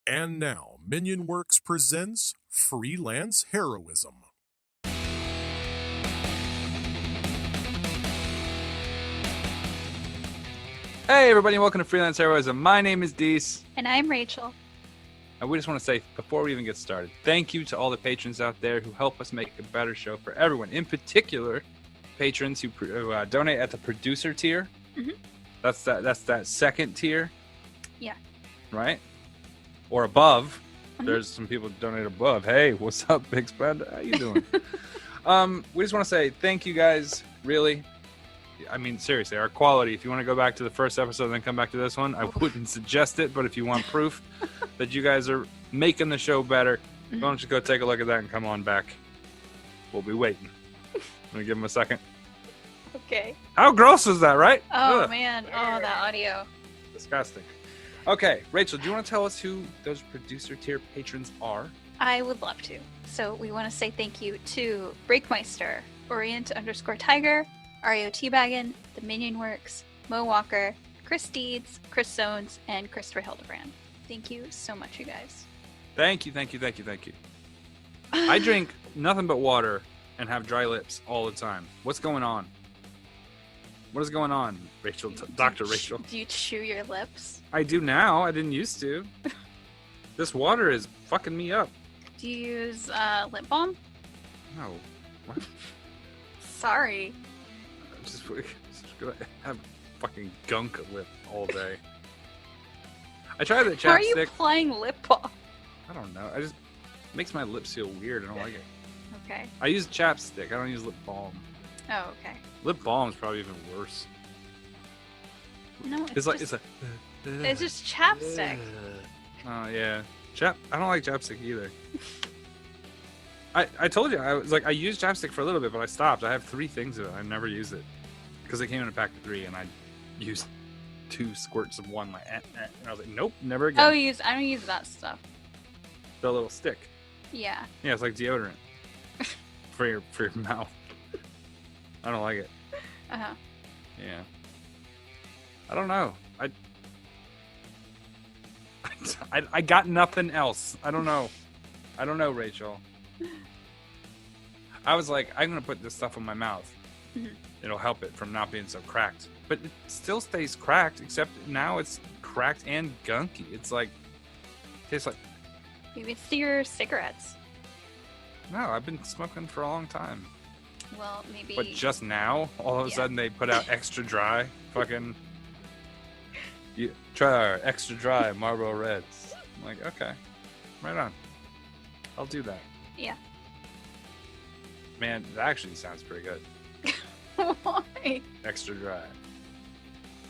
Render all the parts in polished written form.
And now, Minion Works presents Freelance Heroism. Hey everybody, welcome to Freelance Heroism. My name is Dees. And I'm Rachel. And we just want to say, before we even get started, thank you to all the patrons out there who help us make a better show for everyone. In particular, patrons who donate at the producer tier. Mm-hmm. That's that second tier. Yeah. Right? Or above. Mm-hmm. There's some people who donate above. Hey, what's up, Big Spend? How you doing? We just want to say thank you guys, really. I mean, seriously, our quality, if you want to go back to the first episode and then come back to this one, I wouldn't suggest it, but if you want proof that you guys are making the show better, why don't you go take a look at that and come on back. We'll be waiting. Let me give them a second. Okay. How gross is that, right? Oh, Ugh. man. Oh, that audio. Disgusting. Okay, Rachel, do you want to tell us who those producer tier patrons are? I would love to. So we want to say thank you to Breakmeister, Orient_Tiger, Ario Teabaggin, The Minion Works, Mo Walker, Chris Deeds, Chris Zones, and Christopher Hildebrand. Thank you so much, you guys. Thank you. I drink nothing but water and have dry lips all the time. What's going on? What is going on, Rachel? Dr. Rachel. Do you chew your lips? I do now. I didn't used to. This water is fucking me up. Do you use lip balm? No. What? Sorry. Just gonna have fucking gunk lip all day. I tried the chapstick. How are you applying lip balm? I don't know. It makes my lips feel weird. I don't like it. Okay. I use chapstick. I don't use lip balm. Oh, okay. Lip balm is probably even worse. No, It's just chapstick. Oh yeah, I don't like chapstick either. I told you I used chapstick for a little bit, but I stopped. I have 3 things of it. I never use it because it came in a pack of 3, and I used 2 squirts of one. And I was like, nope, never again. Oh, I don't use that stuff. The little stick. Yeah. Yeah, it's like deodorant for your mouth. I don't like it. Uh-huh. Yeah. I don't know. I got nothing else. I don't know, Rachel. I was like, I'm gonna put this stuff in my mouth. Mm-hmm. It'll help it from not being so cracked. But it still stays cracked, except now it's cracked and gunky. It's like, tastes like. Maybe it's your cigarettes. No, I've been smoking for a long time. Well, maybe. But just now, all of a sudden, they put out extra dry. Fucking. You try our extra dry Marlboro Reds. I'm like, okay, right on. I'll do that. Yeah. Man, that actually sounds pretty good. Why? Extra dry.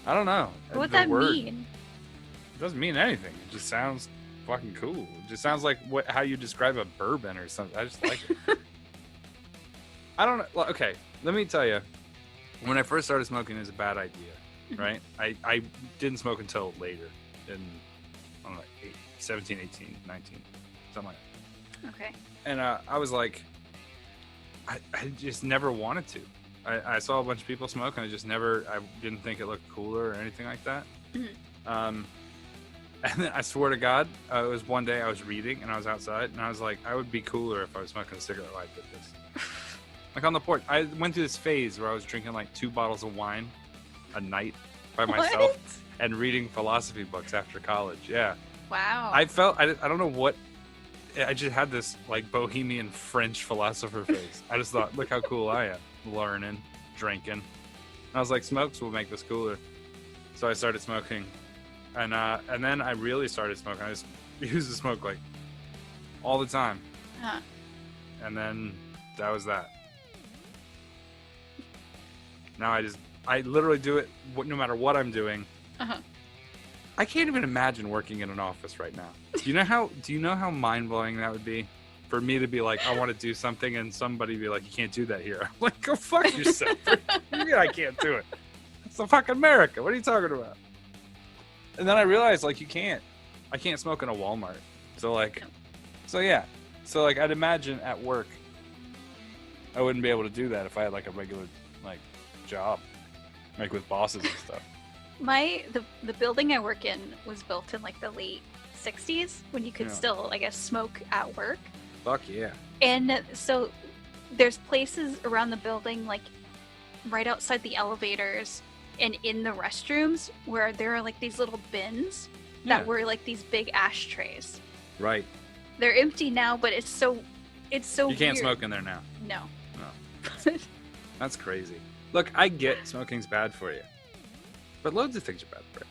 I don't know. What would The that word, mean? It doesn't mean anything. It just sounds fucking cool. It just sounds like how you describe a bourbon or something. I just like it. I don't know. Well, okay, let me tell you. When I first started smoking, it was a bad idea, right? I didn't smoke until later, in, I don't know, 17, 18, 19, something like that. Okay. And I was like, I just never wanted to. I saw a bunch of people smoke, and I didn't think it looked cooler or anything like that. Mm-hmm. And then I swear to God, it was one day I was reading, and I was outside, and I was like, I would be cooler if I was smoking a cigarette like this. Like on the porch. I went through this phase where I was drinking like 2 bottles of wine a night by myself and reading philosophy books after college. Yeah. Wow. I don't know what, I just had this like bohemian French philosopher face. I just thought, look how cool I am. Learning, drinking. And I was like, smokes will make this cooler. So I started smoking. And then I really started smoking. I just used to smoke like all the time. Huh. And then that was that. Now I literally do it no matter what I'm doing. Uh-huh. I can't even imagine working in an office right now. Do you know how mind-blowing that would be? For me to be like, I want to do something, and somebody be like, you can't do that here. I'm like, go fuck yourself. What do you mean I can't do it? It's the fucking America. What are you talking about? And then I realized, like, I can't smoke in a Walmart. So yeah. So like, I'd imagine at work, I wouldn't be able to do that if I had like a regular like job, like with bosses and stuff. The building I work in was built in like the late 60s when you could Yeah. still, I guess, smoke at work. Fuck yeah. And so there's places around the building, like right outside the elevators and in the restrooms, where there are like these little bins Yeah. that were like these big ashtrays. Right. They're empty now, but it's so You can't weird. smoke in there now. No. No. That's crazy. Look, I get smoking's bad for you, but loads of things are bad for you.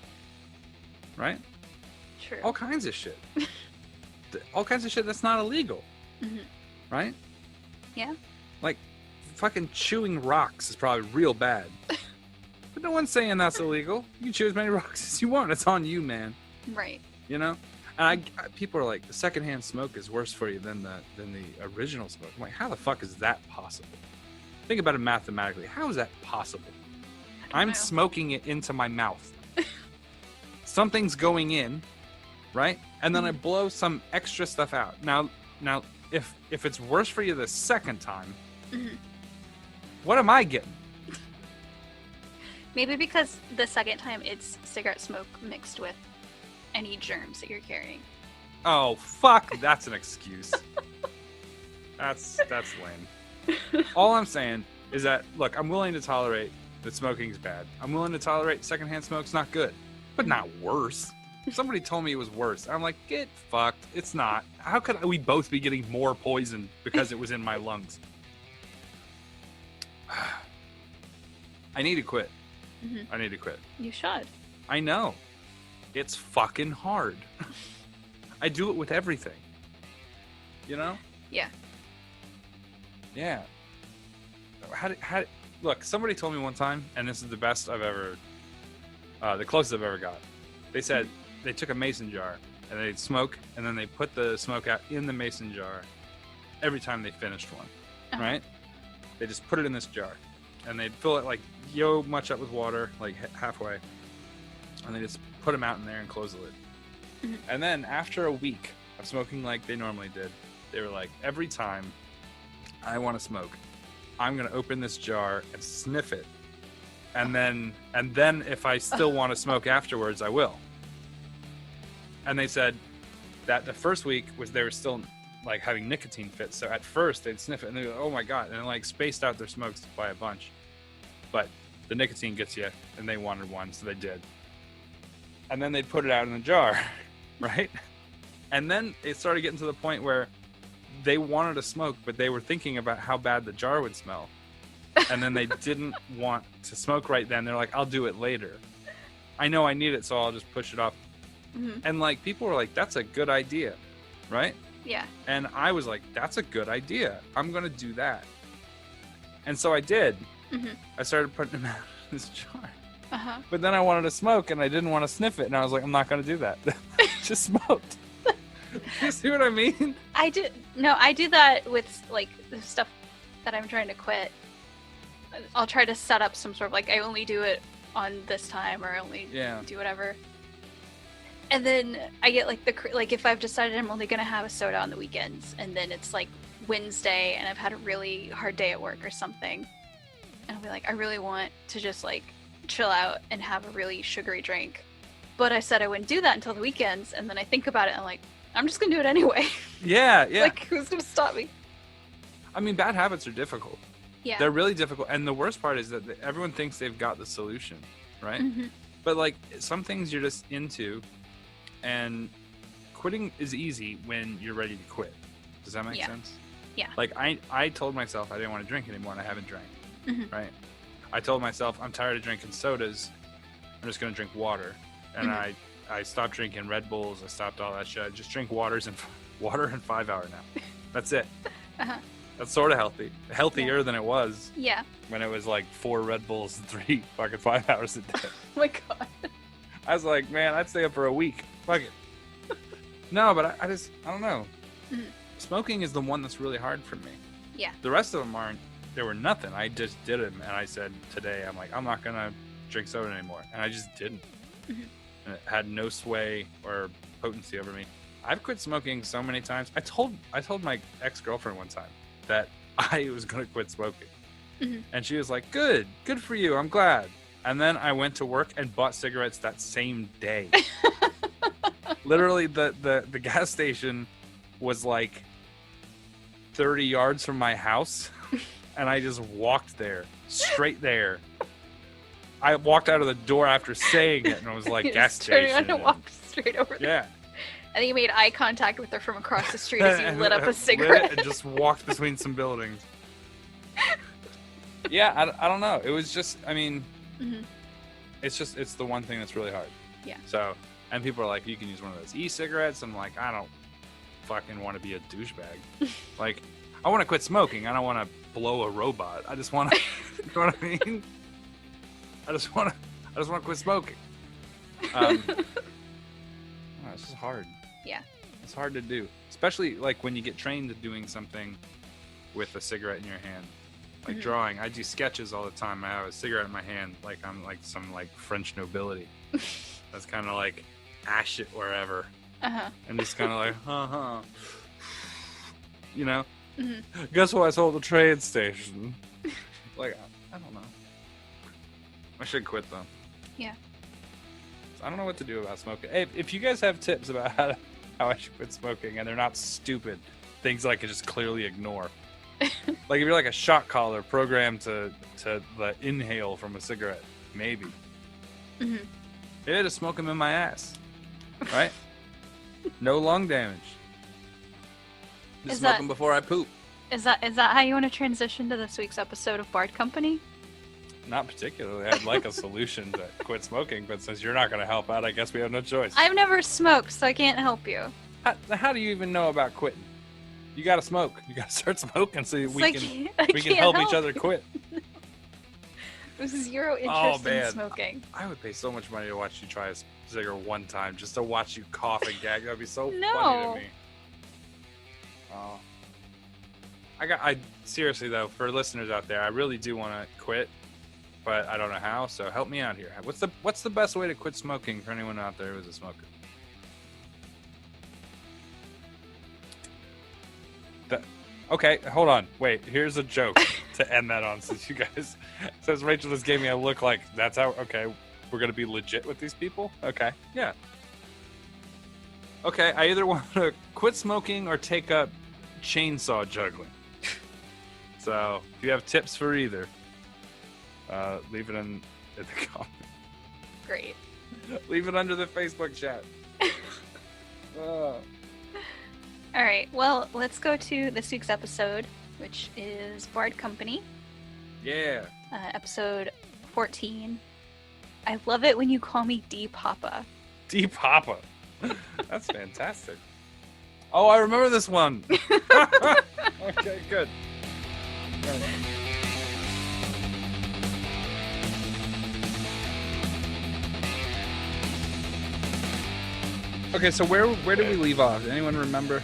Right? True. All kinds of shit. All kinds of shit that's not illegal. Mhm. Right? Yeah. Like, fucking chewing rocks is probably real bad. But no one's saying that's illegal. You can chew as many rocks as you want. It's on you, man. Right. You know? And people are like, the secondhand smoke is worse for you than the original smoke. I'm like, how the fuck is that possible? Think about it mathematically. How is that possible? I'm know. smoking it into my mouth. Something's going in, right? And then I blow some extra stuff out. Now, if it's worse for you the second time, Mhm. what am I getting? Maybe because the second time it's cigarette smoke mixed with any germs that you're carrying. Oh, fuck, that's an excuse. That's lame. All I'm saying is that, look, I'm willing to tolerate that smoking's bad. I'm willing to tolerate secondhand smoke's not good, but not worse. Somebody told me it was worse. I'm like, get fucked. It's not. How could we both be getting more poison because it was in my lungs? I need to quit. Mhm. I need to quit. You should. I know. It's fucking hard. I do it with everything. You know? Yeah. Yeah. Look, somebody told me one time, and this is the best I've ever, the closest I've ever got. They said they took a mason jar and they'd smoke, and then they put the smoke out in the mason jar every time they finished one, Uh-huh. right? They just put it in this jar, and they'd fill it like much up with water, like halfway, and they just put them out in there and close the lid. Mhm. And then after a week of smoking like they normally did, they were like, every time I want to smoke, I'm gonna open this jar and sniff it, and then if I still want to smoke afterwards, I will. And they said that the first week was they were still like having nicotine fits, so at first they'd sniff it and they'd go, oh my god, and like spaced out their smokes by a bunch, but the nicotine gets you, and they wanted one, so they did. And then they'd put it out in the jar, right? And then it started getting to the point where they wanted to smoke, but they were thinking about how bad the jar would smell. And then they didn't want to smoke right then. They're like, I'll do it later. I know I need it, so I'll just push it off. Mhm. And like, people were like, that's a good idea, right? Yeah. And I was like, that's a good idea. I'm going to do that. And so I did. Mhm. I started putting them out in this jar. Uh-huh. But then I wanted to smoke, and I didn't want to sniff it. And I was like, I'm not going to do that. Just smoked. You see what I mean? I do that with like the stuff that I'm trying to quit. I'll try to set up some sort of like, I only do it on this time, or I only Yeah. do whatever. And then I get like like if I've decided I'm only gonna have a soda on the weekends, and then it's like Wednesday and I've had a really hard day at work or something, and I'll be like, I really want to just like chill out and have a really sugary drink, but I said I wouldn't do that until the weekends, and then I think about it and I'm like, I'm just gonna do it anyway. Yeah, yeah. Like, who's gonna stop me? I mean, bad habits are difficult. Yeah. They're really difficult. And the worst part is that everyone thinks they've got the solution, right? Mhm. But like, some things you're just into, and quitting is easy when you're ready to quit. Does that make Yeah. sense? Yeah. Like, I told myself I didn't want to drink anymore, and I haven't drank, Mhm. right? I told myself I'm tired of drinking sodas. I'm just going to drink water. And Mhm. I stopped drinking Red Bulls. I stopped all that shit. I just drink water and 5 hour now. That's it. Uh-huh. That's sort of healthy. Healthier than it was Yeah. when it was like 4 Red Bulls and 3 fucking 5 hours a day. Oh my god. I was like, man, I'd stay up for a week. Fuck it. No, but I don't know. Mhm. Smoking is the one that's really hard for me. Yeah. The rest of them aren't. They were nothing. I just did them, and I said today, I'm like, I'm not gonna drink soda anymore, and I just didn't. Mhm. And it had no sway or potency over me. I've quit smoking so many times. I told my ex-girlfriend one time that I was gonna quit smoking, Mhm. and she was like, good for you, I'm glad. And then I went to work and bought cigarettes that same day. Literally, the gas station was like 30 yards from my house, and I just walked there, straight there. I walked out of the door after saying it, and I was like, You gas just turned station. around and walked straight over there. Yeah. And then you made eye contact with her from across the street as you lit up a Lit cigarette. it and just walked between some buildings. Yeah, I don't know. It was just, I mean, Mhm. it's the one thing that's really hard. Yeah. So, and people are like, you can use one of those e-cigarettes. I'm like, I don't fucking want to be a douchebag. Like, I want to quit smoking. I don't want to blow a robot. I just want to, you know what I mean? I just want to quit smoking. It's just hard. Yeah. It's hard to do, especially like when you get trained to doing something with a cigarette in your hand, like drawing. I do sketches all the time. I have a cigarette in my hand, like I'm like some like French nobility. That's kind of like ash it wherever, and just kind of like, you know. Guess what? I sold the train station. Like, I don't know. I should quit though. Yeah. I don't know what to do about smoking. Hey, if you guys have tips about how I should quit smoking, and they're not stupid, things that I can just clearly ignore. Like if you're like a shot caller programmed to the inhale from a cigarette, maybe. Yeah, just smoke them in my ass, right? No lung damage. Just smoke them before I poop. Is that how you want to transition to this week's episode of Bard Company? Not particularly. I'd like a solution to quit smoking, but since you're not going to help out, I guess we have no choice. I've never smoked, so I can't help you. How do you even know about quitting? You got to smoke. You got to start smoking so we can help each other quit. There's zero interest in man. smoking. I would pay so much money to watch you try a cigarette one time, just to watch you cough and gag. That'd be so funny to me. Oh. I seriously though, for listeners out there, I really do want to quit, but I don't know how. So help me out here. What's the best way to quit smoking for anyone out there who's a smoker? Okay, hold on. Wait, here's a joke to end that on, since Rachel just gave me a look like that's how. Okay, we're gonna be legit with these people. Okay, yeah. Okay, I either want to quit smoking or take up chainsaw juggling. So if you have tips for either, leave it in the comments. Great. Leave it under the Facebook chat. All right, well, let's go to this week's episode, which is Bard Company. Yeah. Episode 14. I love it when you call me D Papa. D Papa. That's fantastic. Oh, I remember this one. Okay, good. Okay, so where did we leave off? Anyone remember?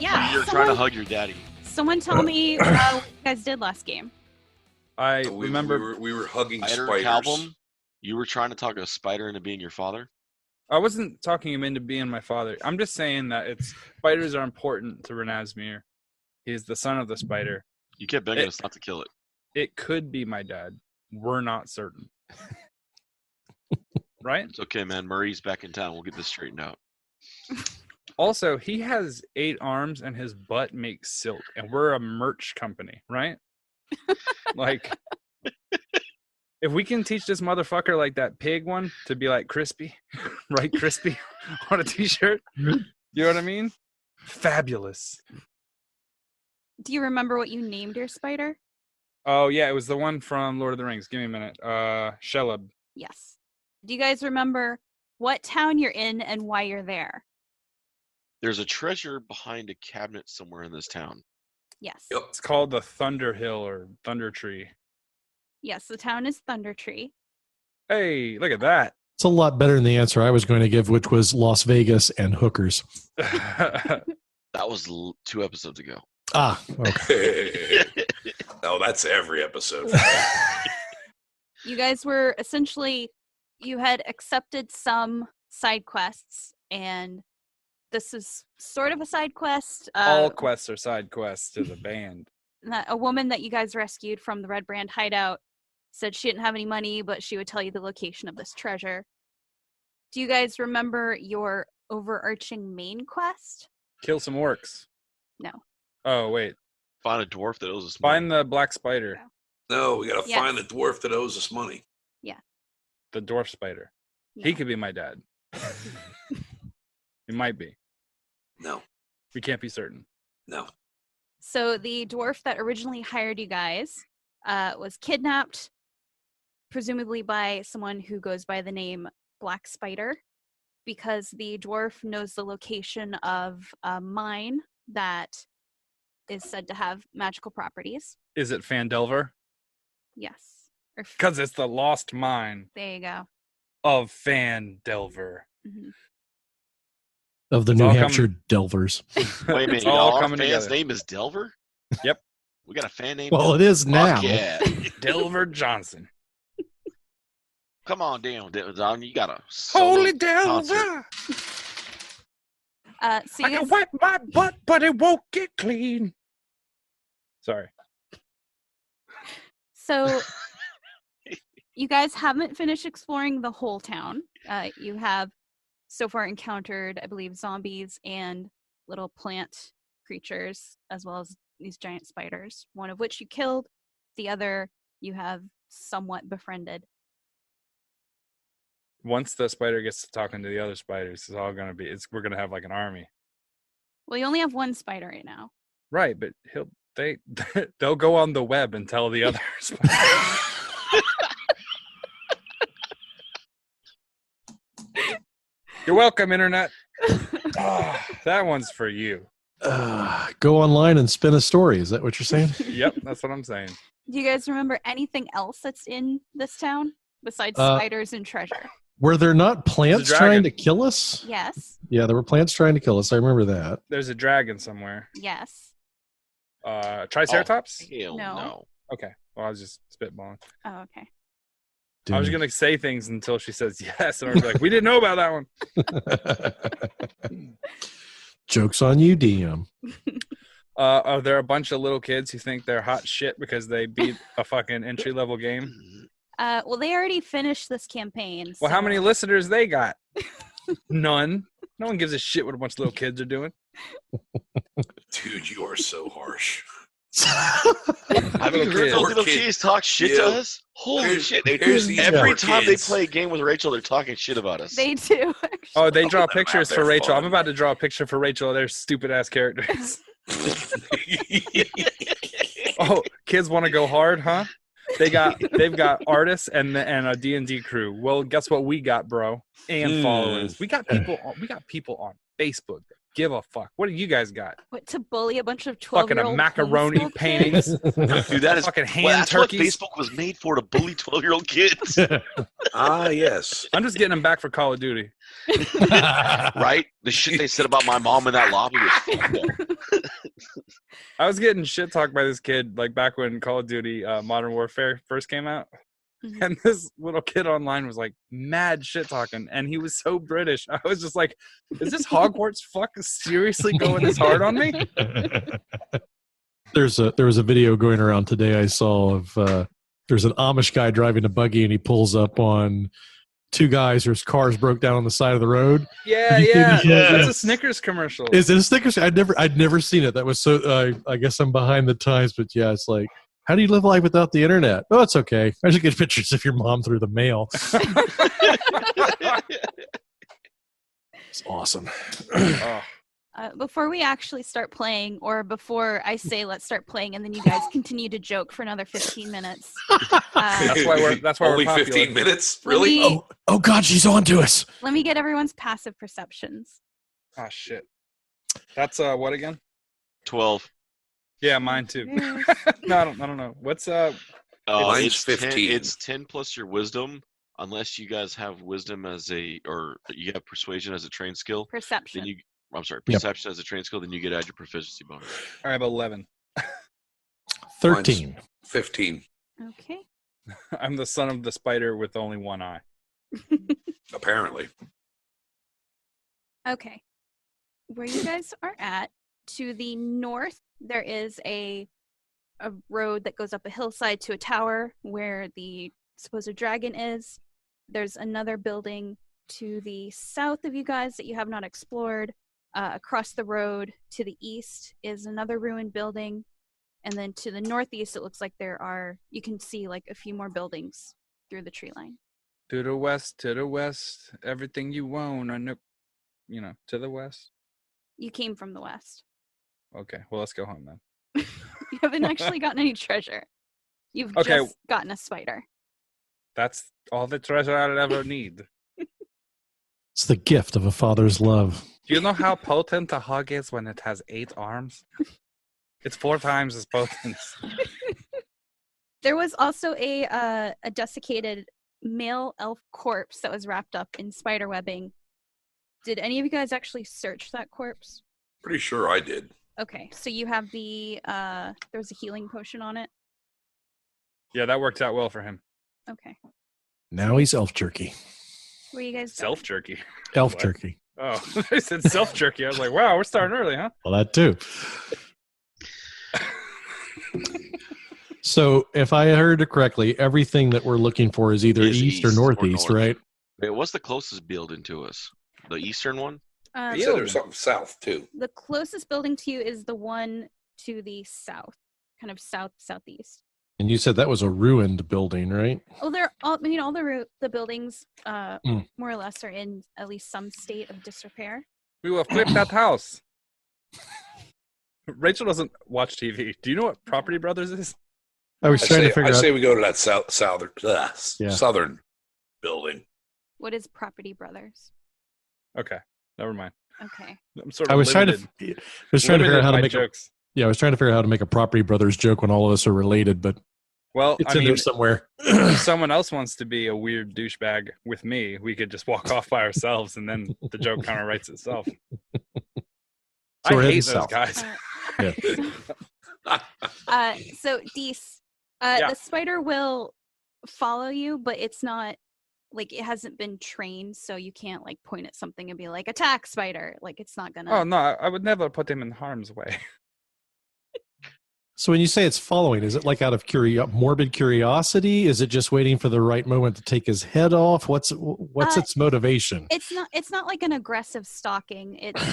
Yeah. You're trying to hug your daddy. Someone tell me what you guys did last game. I We remember we were hugging Spider spiders. Calvum, you were trying to talk a spider into being your father? I wasn't talking him into being my father. I'm just saying that spiders are important to Renazmir. He's the son of the spider. You kept begging us not to kill it. It could be my dad. We're not certain. Right? It's okay, man. Murray's back in town. We'll get this straightened out. Also, he has 8 arms and his butt makes silk, and we're a merch company, right? Like, if we can teach this motherfucker like that pig one to be like crispy, right? Crispy on a t-shirt. You know what I mean? Fabulous. Do you remember what you named your spider? Oh, yeah, it was the one from Lord of the Rings. Give me a minute. Shelob. Yes. Do you guys remember what town you're in and why you're there? There's a treasure behind a cabinet somewhere in this town. Yes. Yep. It's called the Thunder Hill or Thunder Tree. Yes, the town is Thunder Tree. Hey, look at that. It's a lot better than the answer I was going to give, which was Las Vegas and hookers. That was 2 episodes ago. Ah, okay. Oh, that's every episode. You guys were essentially, you had accepted some side quests, and this is sort of a side quest. All quests are side quests to the band. A woman that you guys rescued from the Red Brand hideout said she didn't have any money, but she would tell you the location of this treasure. Do you guys remember your overarching main quest. Kill some orcs. No. Oh, wait. Find a dwarf that owes us money. Find the black spider. No, we gotta Yes. find the dwarf that owes us money. The dwarf spider. No. He could be my dad. He might be. No, We can't be certain. no. So the dwarf that originally hired you guys was kidnapped, presumably by someone who goes by the name Black Spider, because the dwarf knows the location of a mine that is said to have magical properties. Is it Fandelver? Yes. Or Because it's the lost mine there you go. of Fandelver. Mhm. Of the It's New all Hampshire Delvers. Wait a minute, It's all y'all. Our coming fan's together. name is Delver? Yep. We got a fan named Well, it is now. Fuck yeah. Delver Johnson. Come on down, Don. You got a solo Holy concert. Delver! So you guys, wipe my butt, but it won't get clean. Sorry. so you guys haven't finished exploring the whole town. You have so far encountered, I believe, zombies and little plant creatures, as well as these giant spiders, one of which you killed, the other you have somewhat befriended. Once the spider gets to talking to the other spiders, it's all gonna be. We're gonna have like an army, Well, you only have one spider right now. right? But they'll go on the web and tell the other spiders. You're welcome, internet. That one's for you. Go online and spin a story. Is that what you're saying? Yep, that's what I'm saying. Do you guys remember anything else that's in this town besides Uh, spiders and treasure? Were there not plants dragon. trying to kill us? Yes. Yeah, there were plants trying to kill us. I remember that. There's a dragon somewhere. Yes. Triceratops? Hell No. no. Okay. Well, I was just spitballing. Oh, okay. I was gonna say things until she says yes, and I was like, "We didn't know about that one." Joke's on you, DM. Are there a bunch of little kids who think they're hot shit because they beat a fucking entry level game? Well, they already finished this campaign. Well, how so- many listeners they got? None. No one gives a shit what a bunch of little kids are doing. Dude, you are so harsh. Have you Little heard kids. those Poor little kid. kids talk shit to Yeah. us? Holy Here's- shit. here's these Every poor time kids. they play a game with Rachel, they're talking shit about us. They do. Actually. Oh, they I'll draw put them out pictures there for Rachel. fun. I'm about to draw a picture for Rachel of their stupid ass characters. Oh, kids want to go hard, huh? They've got artists and a D&D crew. Well, guess what we got, bro? And followers. We got people on Facebook that give a fuck. What do you guys got? What, to bully a bunch of Fucking 12-year-old macaroni paintings. Dude, that is Fucking hand well, that's what turkeys. Facebook was made for, to bully 12-year-old kids. Ah, yes. I'm just getting them back for Call of Duty. Right? The shit they said about my mom in that lobby was fucked up. I was getting shit talked by this kid like back when Call of Duty Modern Warfare first came out. Mhm. And this little kid online was like mad shit talking, and he was so British. I was just like, is this Hogwarts fuck seriously going this hard on me? There was a video going around today I saw of there's an Amish guy driving a buggy and he pulls up on two guys whose cars broke down on the side of the road. Yeah, You yeah. see the- That's a Snickers commercial. Is it a Snickers? I'd never seen it. That was so. I guess I'm behind the times, but yeah, it's like, how do you live life without the internet? Oh, it's okay. I just get pictures of your mom through the mail. It's awesome. Oh, Before we actually start playing, or before I say let's start playing, and then you guys continue to joke for another 15 minutes. That's why we're Only popular. 15 minutes? Let Really? me- Oh God, she's on to us. Let me get everyone's passive perceptions. Oh shit. That's what again? 12. Yeah, mine too. Yes. No, I don't know. What's Mine's It's 10, 15. it's 10 plus your wisdom, unless you guys have wisdom or you have persuasion as a trained skill. Perception. Then I'm sorry, Yep. perception as a trained skill, then you get add your proficiency bonus. I have 11. 13. 15. Okay. I'm the son of the spider with only one eye. Apparently. Okay. Where you guys are at, to the north, there is a road that goes up a hillside to a tower where the supposed dragon is. There's another building to the south of you guys that you have not explored. Across the road to the east is another ruined building. And then to the northeast, it looks like you can see like a few more buildings through the tree line. To the west, everything you own, to the west. You came from the west. Okay, well, let's go home then. You haven't actually gotten any treasure. You've Okay. just gotten a spider. That's all the treasure I'll ever need. It's the gift of a father's love. Do you know how potent a hug is when it has 8 arms? It's 4 times as potent. There was also a desiccated male elf corpse that was wrapped up in spider webbing. Did any of you guys actually search that corpse? Pretty sure I did. Okay, so you have there was a healing potion on it. Yeah, that worked out well for him. Okay. Now he's elf jerky. Where are you guys going? Self jerky. Elf What? jerky. Oh, I said self jerky. I was like, wow, we're starting early, huh? Well, that too. So, if I heard it correctly, everything that we're looking for is either Is east or east or northeast, north. right? Wait, what's the closest building to us? The eastern one? You said there was something south, too. The closest building to you is the one to the south, kind of southeast. And you said that was a ruined building, right? Oh, all the buildings more or less are in at least some state of disrepair. We will flip that house. Rachel doesn't watch TV. Do you know what Property Brothers is? I was trying to figure I out. say we go to that Yeah. southern building. What is Property Brothers? Okay, never mind. Okay. I'm sort of I was trying to limited- figure out how to limited make by jokes. I was trying to figure out how to make a Property Brothers joke when all of us are related, but Well, it's I in there mean, somewhere. if someone else wants to be a weird douchebag with me, we could just walk off by ourselves, and then the joke kind of writes itself. So we're I heading hate those south. guys. So Dees, Yeah. the spider will follow you, but it's not like it hasn't been trained, so you can't like point at something and be like, attack spider. Like it's not gonna. Oh no, I would never put him in harm's way. So when you say it's following, is it like out of morbid curiosity? Is it just waiting for the right moment to take his head off? What's its motivation? It's not like an aggressive stalking. It's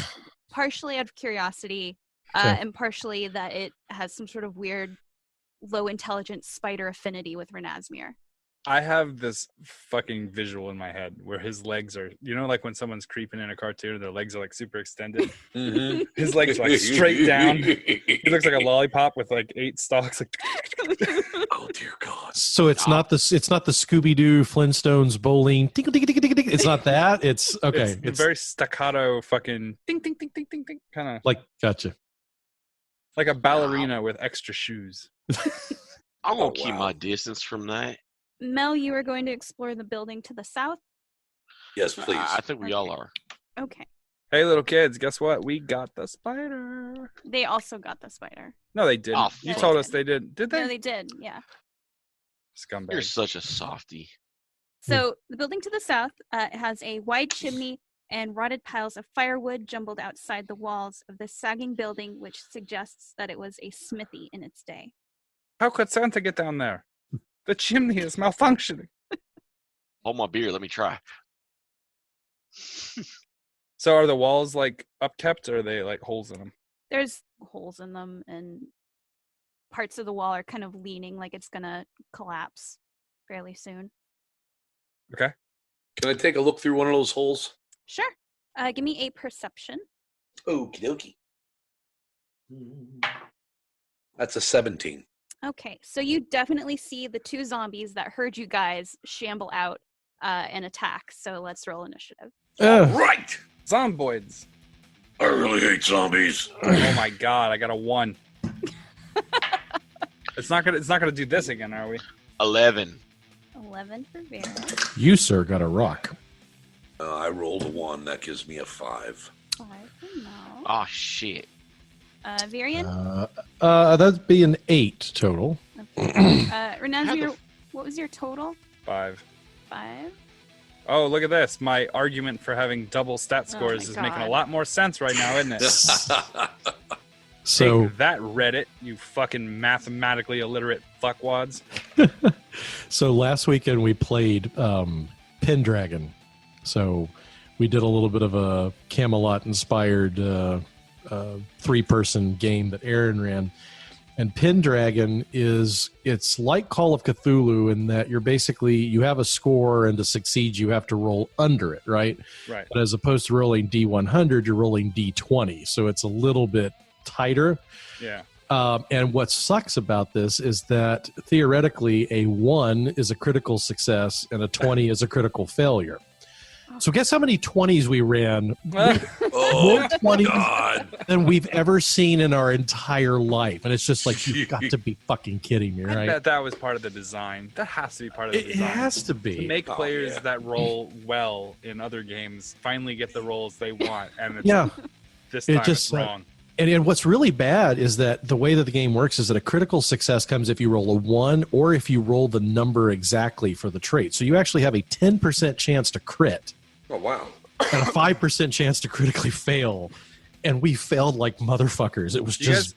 partially out of curiosity, Okay. and partially that it has some sort of weird low intelligence spider affinity with Renasmir. I have this fucking visual in my head where his legs are, like when someone's creeping in a cartoon and their legs are like super extended. Mhm. His legs are like straight down. He looks like a lollipop with like 8 stalks. Like, Oh dear God! So it's not the Scooby Doo Flintstones bowling. Tinkle, tinkle, tinkle, tinkle. It's not that. It's okay. It's very staccato, fucking ding, ding, ding, ding, ding, ding, kind of like gotcha. like a ballerina with extra shoes. I'm gonna Oh, keep wow. my distance from that. Mel, you are going to explore the building to the south. Yes, please. I think we all Okay. are. Okay. Hey, little kids, guess what? We got the spider. They also got the spider. No, they didn't. Oh, You fuck. told us they did. Did they? No, they did. Yeah. You're Scumbag. such a softie. So the building to the south it has a wide chimney and rotted piles of firewood jumbled outside the walls of this sagging building, which suggests that it was a smithy in its day. How could Santa get down there? The chimney is malfunctioning. Hold my beer. Let me try. So are the walls like upkept or are they like holes in them? There's holes in them, and parts of the wall are kind of leaning like it's gonna collapse fairly soon. Okay. Can I take a look through one of those holes? Sure. Give me a perception. Okie dokie. That's a 17. Okay, so you definitely see the 2 zombies that heard you guys shamble out and attack. So let's roll initiative. Right. Zomboids. I really hate zombies. Oh my god, I got a 1. It's not gonna do this again, are we? 11. 11 for Vera. You, sir, got a rock. I rolled a 1. That gives me a 5. 5 for Mel. Oh shit. Varian? That'd be an 8 total. Okay. How Renasmir, the what was your total? 5. 5? Oh, look at this. My argument for having double stat scores my is making a God. lot more sense right now, isn't it? So Take that, Reddit, you fucking mathematically illiterate fuckwads. So last weekend we played Pendragon, So we did a little bit of a Camelot-inspired 3-person game that Aaron ran. And Pendragon it's like Call of Cthulhu in that you have a score, and to succeed you have to roll under it, right? Right. But as opposed to rolling D100, you're rolling D20. So it's a little bit tighter. Yeah. And what sucks about this is that theoretically a 1 is a critical success and a 20 is a critical failure. So guess how many 20s we ran? More 20s than we've ever seen in our entire life. And it's just like, you've got to be fucking kidding me, I right? bet that was part of the design. That has to be part of the It design. has to be. To make Oh, players yeah. that roll well in other games finally get the rolls they want, and it's, Yeah. this It time just, it's wrong. And what's really bad is that the way that the game works is that a critical success comes if you roll a 1 or if you roll the number exactly for the trait. So you actually have a 10% chance to crit Oh, wow. and a 5% chance to critically fail. And we failed like motherfuckers. It was Do you just...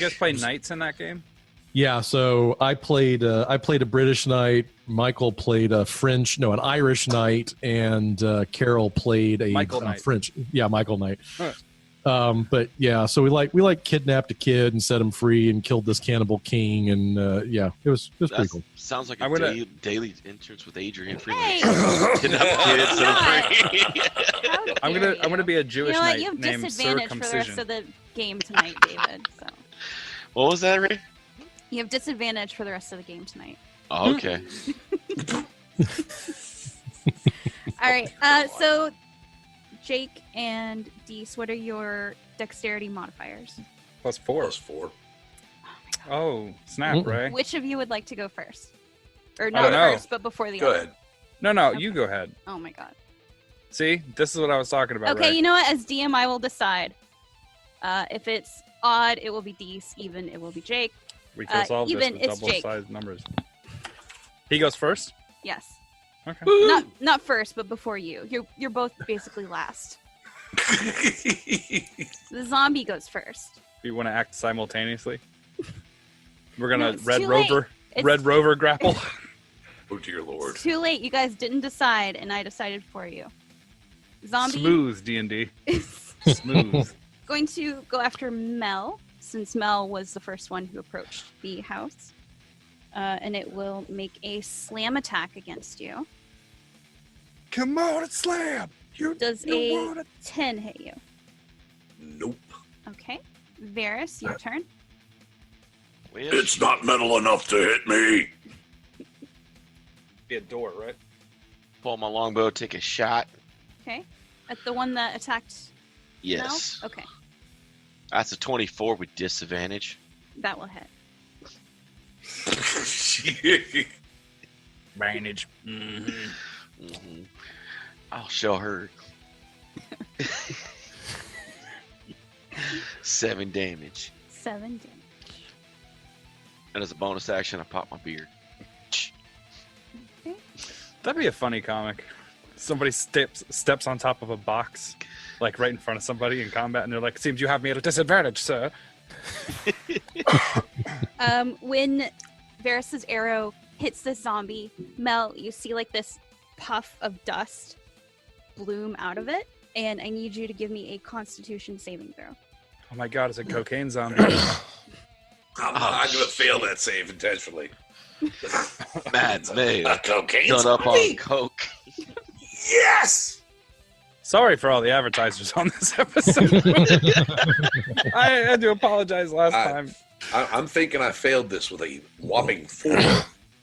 guys play knights in that game? Yeah, so I played a British knight. Michael played an Irish knight, and Carol played a Michael Knight. French. Yeah, Michael Knight. Huh. But yeah, so we kidnapped a kid and set him free and killed this cannibal king, and yeah, it was pretty cool. Sounds like I'm a gonna- daily interns with Adrian Hey! Freelance. Kidnap kids, set 'em Not. free. How I'm dare gonna you? be a You Jewish know what? knight You have named disadvantage for the rest Circumcision. of the game tonight, David. So What was that, Ray? you have disadvantage for the rest of the game tonight. Oh, okay. All right. So Jake and Deese, what are your dexterity modifiers? +4. +4. Oh, snap, Mm-mm. Ray. Which of you would like to go first? Or don't not know. first, but before the Go other? ahead. No, you go ahead. Oh my god. See, this is what I was talking about. Okay, Ray. you know what? As DM, I will decide. If it's odd, it will be Deese. Even, it will be Jake. We can solve even this with it's Jake. double-sized numbers. He goes first. Yes. Okay. Not first, but before you. You're both basically last. The zombie goes first. You want to act simultaneously? We're No, gonna it's Red too late. Rover. It's- Red Rover grapple. Oh, dear Lord. It's too late. You guys didn't decide, and I decided for you. Zombie Smooth D&D. is Smooth. going to go after Mel, since Mel was the first one who approached the house. And it will make a slam attack against you. Come on and slam. Does a 10 hit you? Nope. Okay. Varys, your turn. Well, It's not metal enough to hit me. Be a door, right? pull my longbow, take a shot. Okay. At the one that attacked Yes. Mel? Okay. That's a 24 with disadvantage. That will hit. Bandage. Mm-hmm. I'll show her. 7 damage. 7 damage. And as a bonus action, I pop my beard. That'd be a funny comic. Somebody steps on top of a box, like right in front of somebody in combat, and they're like, "Seems you have me at a disadvantage, sir." When Varys's arrow hits this zombie, Mel, you see like this puff of dust bloom out of it, and I need you to give me a Constitution saving throw. Oh my god, it's a cocaine zombie. I'm not going to fail that save intentionally. Mad man. A cocaine Done up zombie? on coke. Yes! Sorry for all the advertisers on this episode. I had to apologize last time. I'm thinking I failed this with a whopping 4.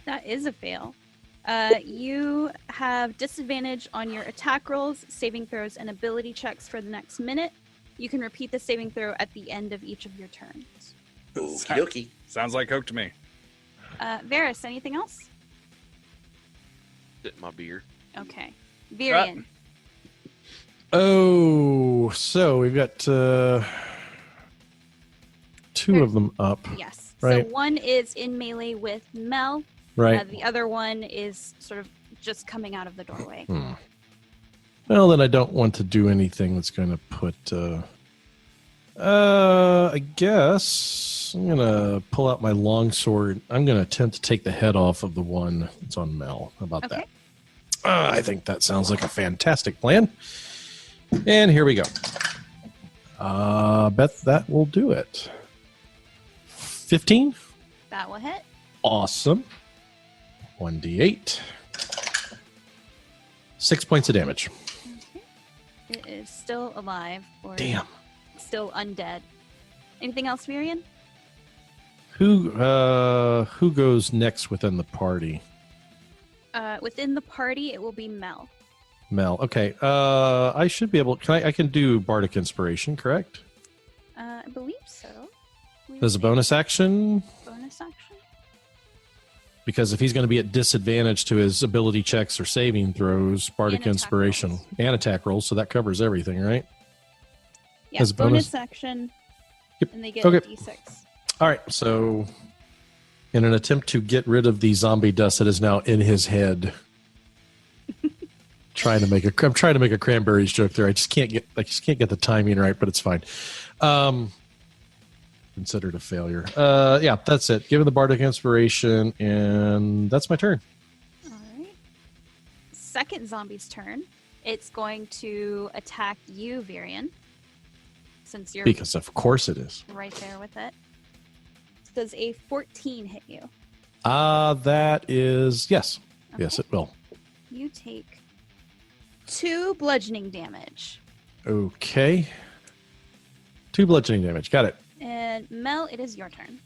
That is a fail. You have disadvantage on your attack rolls, saving throws, and ability checks for the next minute. You can repeat the saving throw at the end of each of your turns. Okie dokie. Sounds like coke to me. Varys, anything else? Sit in my beer. Okay. Virion. Oh, so we've got 2 of them up, Yes. Right. So one is in melee with Mel. right? The other one is sort of just coming out of the doorway. Well, then I don't want to do anything that's going to put. I guess I'm going to pull out my longsword. I'm going to attempt to take the head off of the one that's on Mel. How about Okay. I think that sounds like a fantastic plan. And here we go. Beth, that will do it. 15. That will hit. Awesome. 1d8. 6 points of damage. Okay. It is still alive. Or Damn. Still undead. Anything else, Miriam? Who goes next within the party? Within the party, it will be Mel. Mel. Okay. I should be able. I can do Bardic Inspiration, correct? I believe so. As a bonus action, Bonus action. because if he's going to be at disadvantage to his ability checks or saving throws, Bardic And attack Inspiration rolls. and attack rolls, so that covers everything, right? Yeah, As a bonus? action. Yep. And they get Okay. a d6. All right. So, in an attempt to get rid of the zombie dust that is now in his head, I'm trying to make a cranberries joke there. I just can't get the timing right, but it's fine. Considered a failure. Yeah, that's it. Given the Bardic Inspiration, and that's my turn. All right. Second zombie's turn. It's going to attack you, Virion. Since you're Because of course it is. right there with it. Does a 14 hit you? That is yes. Okay. Yes, it will. You take 2 bludgeoning damage. Okay. 2 bludgeoning damage. Got it. And Mel, it is your turn.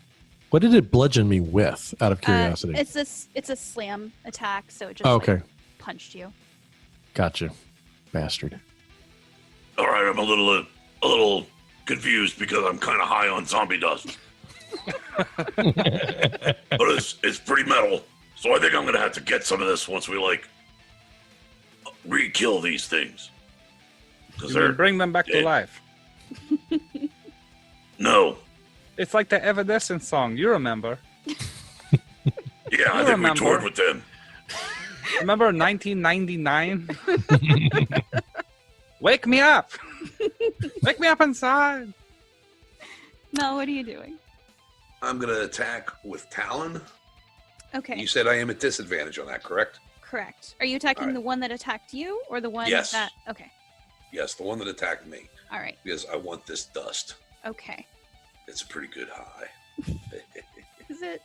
What did it bludgeon me with, out of curiosity? It's a slam attack, so it just Oh, okay. like, punched you. Gotcha. Bastard. All right, I'm a little confused because I'm kind of high on zombie dust. But it's pretty metal, so I think I'm gonna have to get some of this once we re-kill these things. Because You they're mean bring them back to dead. life. No, It's like the Evanescence song. You remember? yeah, I You think remember. we toured with them. Remember 1999? Wake me up! Wake me up inside! Mel, what are you doing? I'm gonna attack with Talon. Okay, You said I am at disadvantage on that, correct? correct. Are you attacking Alright. the one that attacked you, or the one Yes. that? Okay, Yes, the one that attacked me, all right. because I want this dust. Okay, It's a pretty good high. is it?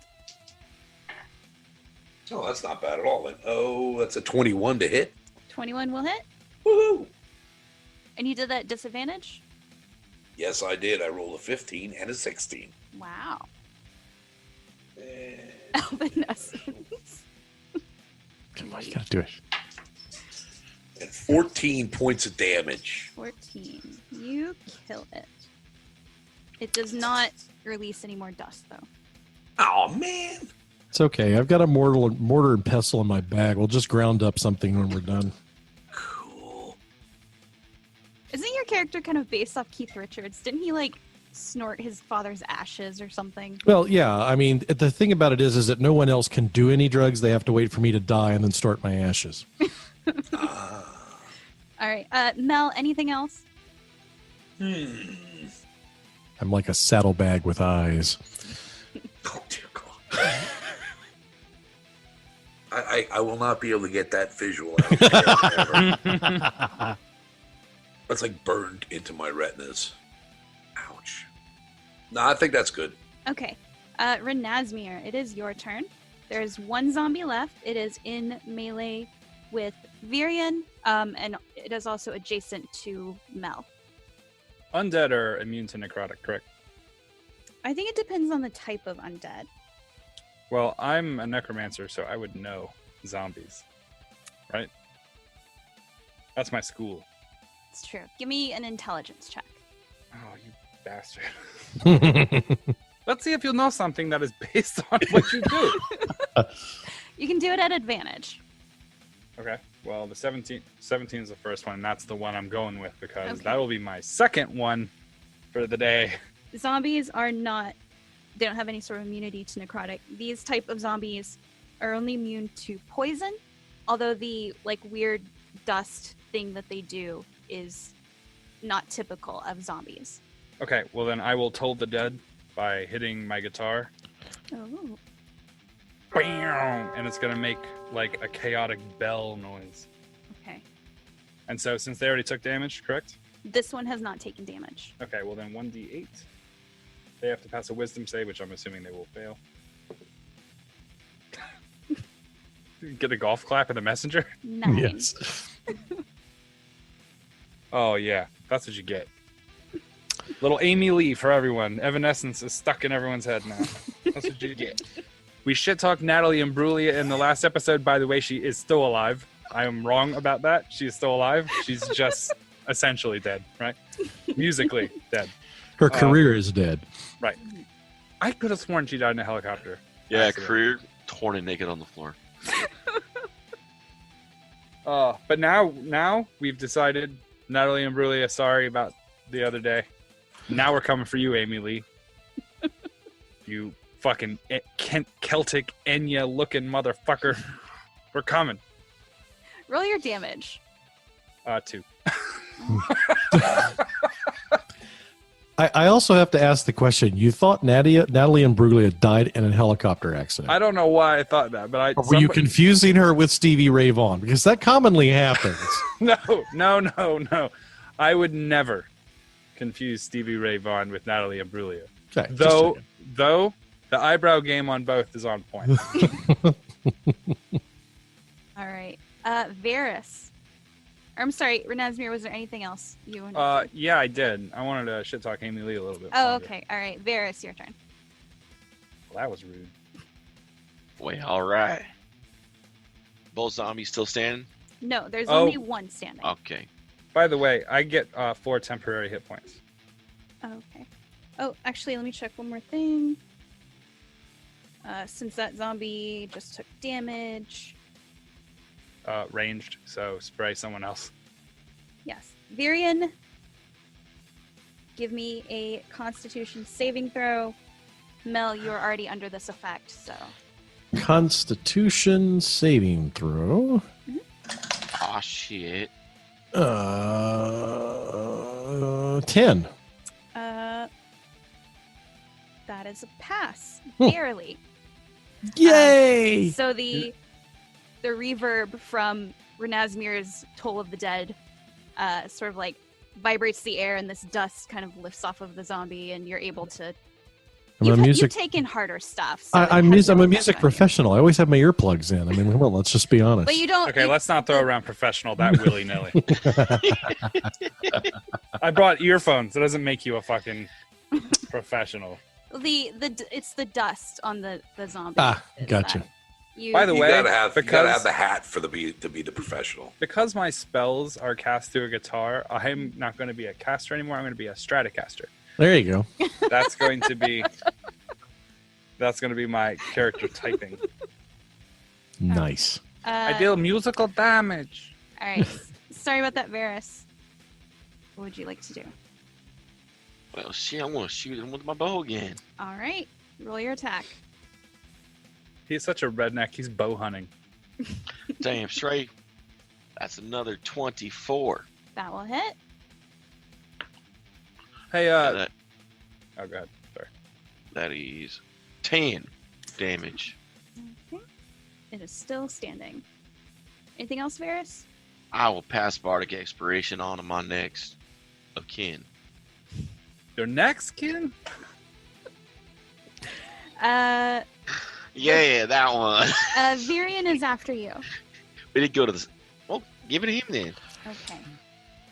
Oh, that's not bad at all. Then. Oh, that's a 21 to hit. 21 will hit, Woohoo! and you did that at disadvantage. Yes, I did. I rolled a 15 and a 16. Wow. And Alvin Essence. Come on, you gotta do it. 14 points of damage. 14. You kill it. It does not release any more dust, though. Oh, man. It's okay. I've got a mortar and pestle in my bag. We'll just ground up something when we're done. Cool. Isn't your character kind of based off Keith Richards? Didn't he, like, snort his father's ashes or something? Well, yeah. I mean, the thing about it is that no one else can do any drugs. They have to wait for me to die and then snort my ashes. All right. Mel, anything else? I'm like a saddlebag with eyes. Oh, dear God. I will not be able to get that visual out. Ever. That's like burned into my retinas. Ouch. No, I think that's good. Okay. Renazmir, it is your turn. There's one zombie left. It is in melee with Virion, and it is also adjacent to Mel. Undead are immune to necrotic, correct? I think it depends on the type of undead. Well, I'm a necromancer, so I would know zombies. Right? That's my school. It's true. Give me an intelligence check. Oh, you bastard. Let's see if you'll know something that is based on what you do. You can do it at advantage. Okay. Well, the 17 is the first one. And that's the one I'm going with because Okay. that will be my second one for the day. Zombies are not, they don't have any sort of immunity to necrotic. These type of zombies are only immune to poison, although the like weird dust thing that they do is not typical of zombies. Okay. Well, then I will toll the dead by hitting my guitar. Oh. bam, and it's gonna make like a chaotic bell noise. Okay. And so, since they already took damage, correct? This one has not taken damage. Okay, well then 1d8. They have to pass a wisdom save, which I'm assuming they will fail. Get a golf clap in the messenger? 9. Yes. Oh yeah, that's what you get. Little Amy Lee for everyone. Evanescence is stuck in everyone's head now. That's what you get. We shit talked Natalie Imbruglia in the last episode. By the way, she is still alive. I am wrong about that. She is still alive. She's just essentially dead, right? Musically dead. Her career is dead. Right. I could have sworn she died in a helicopter. Yeah, accident. career torn and naked on the floor. But now we've decided, Natalie Imbruglia, sorry about the other day. Now we're coming for you, Amy Lee. You fucking Celtic Enya looking motherfucker. We're coming. Roll your damage. 2. I also have to ask the question. You thought Natalie Imbruglia died in a helicopter accident. I don't know why I thought that, but Or were you confusing her with Stevie Ray Vaughan? Because that commonly happens. No. I would never confuse Stevie Ray Vaughan with Natalie Imbruglia. Okay, Though the eyebrow game on both is on point. All right. Varys. Or, I'm sorry, Renasmir, was there anything else you wanted to Yeah, I did. I wanted to shit talk Amy Lee a little bit. Oh, longer. okay. All right. Varys, your turn. Well, that was rude. Wait, all right. Both zombies still standing? No, there's Oh. only one standing. Okay. By the way, I get 4 temporary hit points. Okay. Oh, actually, let me check one more thing. Since that zombie just took damage. Ranged, so spray someone else. Yes. Virion, give me a Constitution saving throw. Mel, you're already under this effect, so. Constitution saving throw. Aw, shit. 10. That is a pass, Hmm. barely. Yay! So the reverb from Renasmir's Toll of the Dead sort of like vibrates the air, and this dust kind of lifts off of the zombie, and you're able to. You've taken harder stuff. So I'm a music professional. I always have my earplugs in. I mean, come on, let's just be honest. But you don't. Okay, let's not throw around professional that willy-nilly. I brought earphones. It doesn't make you a fucking professional. It's the dust on the zombie. Gotcha. By the You way, gotta have because the hat to be the professional. because my spells are cast through a guitar, I'm not going to be a caster anymore. I'm going to be a Stratocaster. There you go. That's going to be my character typing. Nice. I deal musical damage. All right. Sorry about that, Varys. What would you like to do? Well, shit, I want to shoot him with my bow again. All right. Roll your attack. He's such a redneck. He's bow hunting. Damn straight. That's another 24. That will hit. Hey, That, oh god, sorry. that is 10 damage. Okay. It is still standing. Anything else, Varys? I will pass Bardic Expiration on to my next of kin. Your next kid? Yeah, that one. Virion is after you. We did go to this. Well, give it to him then. Okay.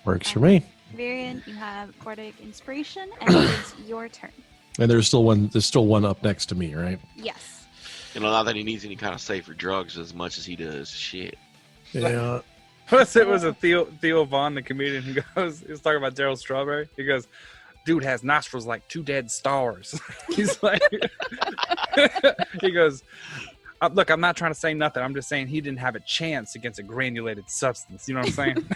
Works for me. Virion, you have Bardic Inspiration, and it is your turn. And there's still one up next to me, right? Yes. You know, not that he needs any kind of safer drugs as much as he does shit. Yeah. Was a Theo Vaughn, the comedian, who goes, he was talking about Daryl Strawberry. He goes, dude has nostrils like 2 dead stars. He's like, he goes, look, I'm not trying to say nothing. I'm just saying he didn't have a chance against a granulated substance. You know what I'm saying?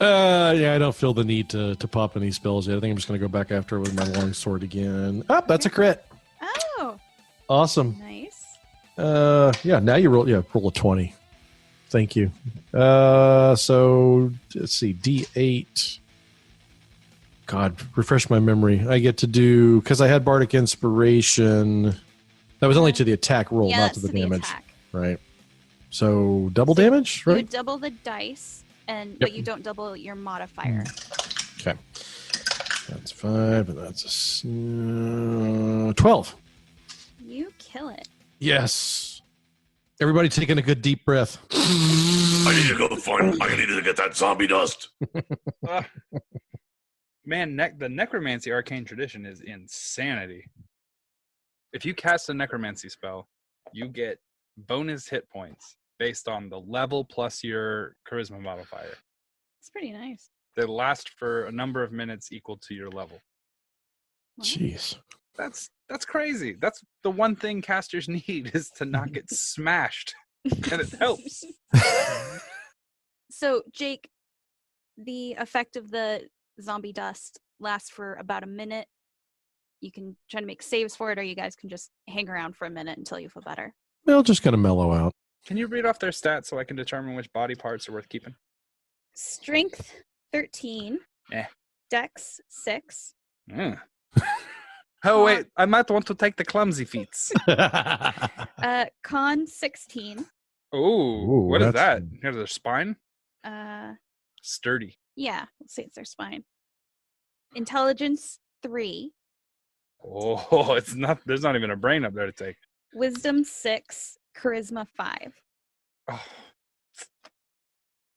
Yeah, I don't feel the need to pop any spells yet. I think I'm just going to go back after it with my long sword again. Oh, that's a crit. Oh, Awesome. nice. Yeah, now you roll a 20. Thank you. So let's see, D8. God, refresh my memory. I get to do, because I had Bardic Inspiration. That was only to the attack roll, Yeah, not that's to the damage. attack. Right. So double So damage, You right? would double the dice, but you don't double your modifier. Okay. That's 5, and that's 12. You kill it. Yes. Everybody taking a good deep breath. I need to go I need to get that zombie dust. Man, the necromancy arcane tradition is insanity. If you cast a necromancy spell, you get bonus hit points based on the level plus your charisma modifier. It's pretty nice. They last for a number of minutes equal to your level. Wow. Jeez. That's crazy. That's the one thing casters need is to not get smashed, and it helps. So, Jake, the effect of the zombie dust lasts for about a minute. You can try to make saves for it, or you guys can just hang around for a minute until you feel better. They'll just kind of mellow out. Can you read off their stats so I can determine which body parts are worth keeping? Strength 13. Dex 6. Oh wait, I might want to take the clumsy feats. Con 16. Ooh, what is that's- that? Here's their spine. Sturdy. Yeah, let's say it's their spine. Intelligence 3. Oh, it's not. There's not even a brain up there to take. Wisdom 6. Charisma 5. Oh,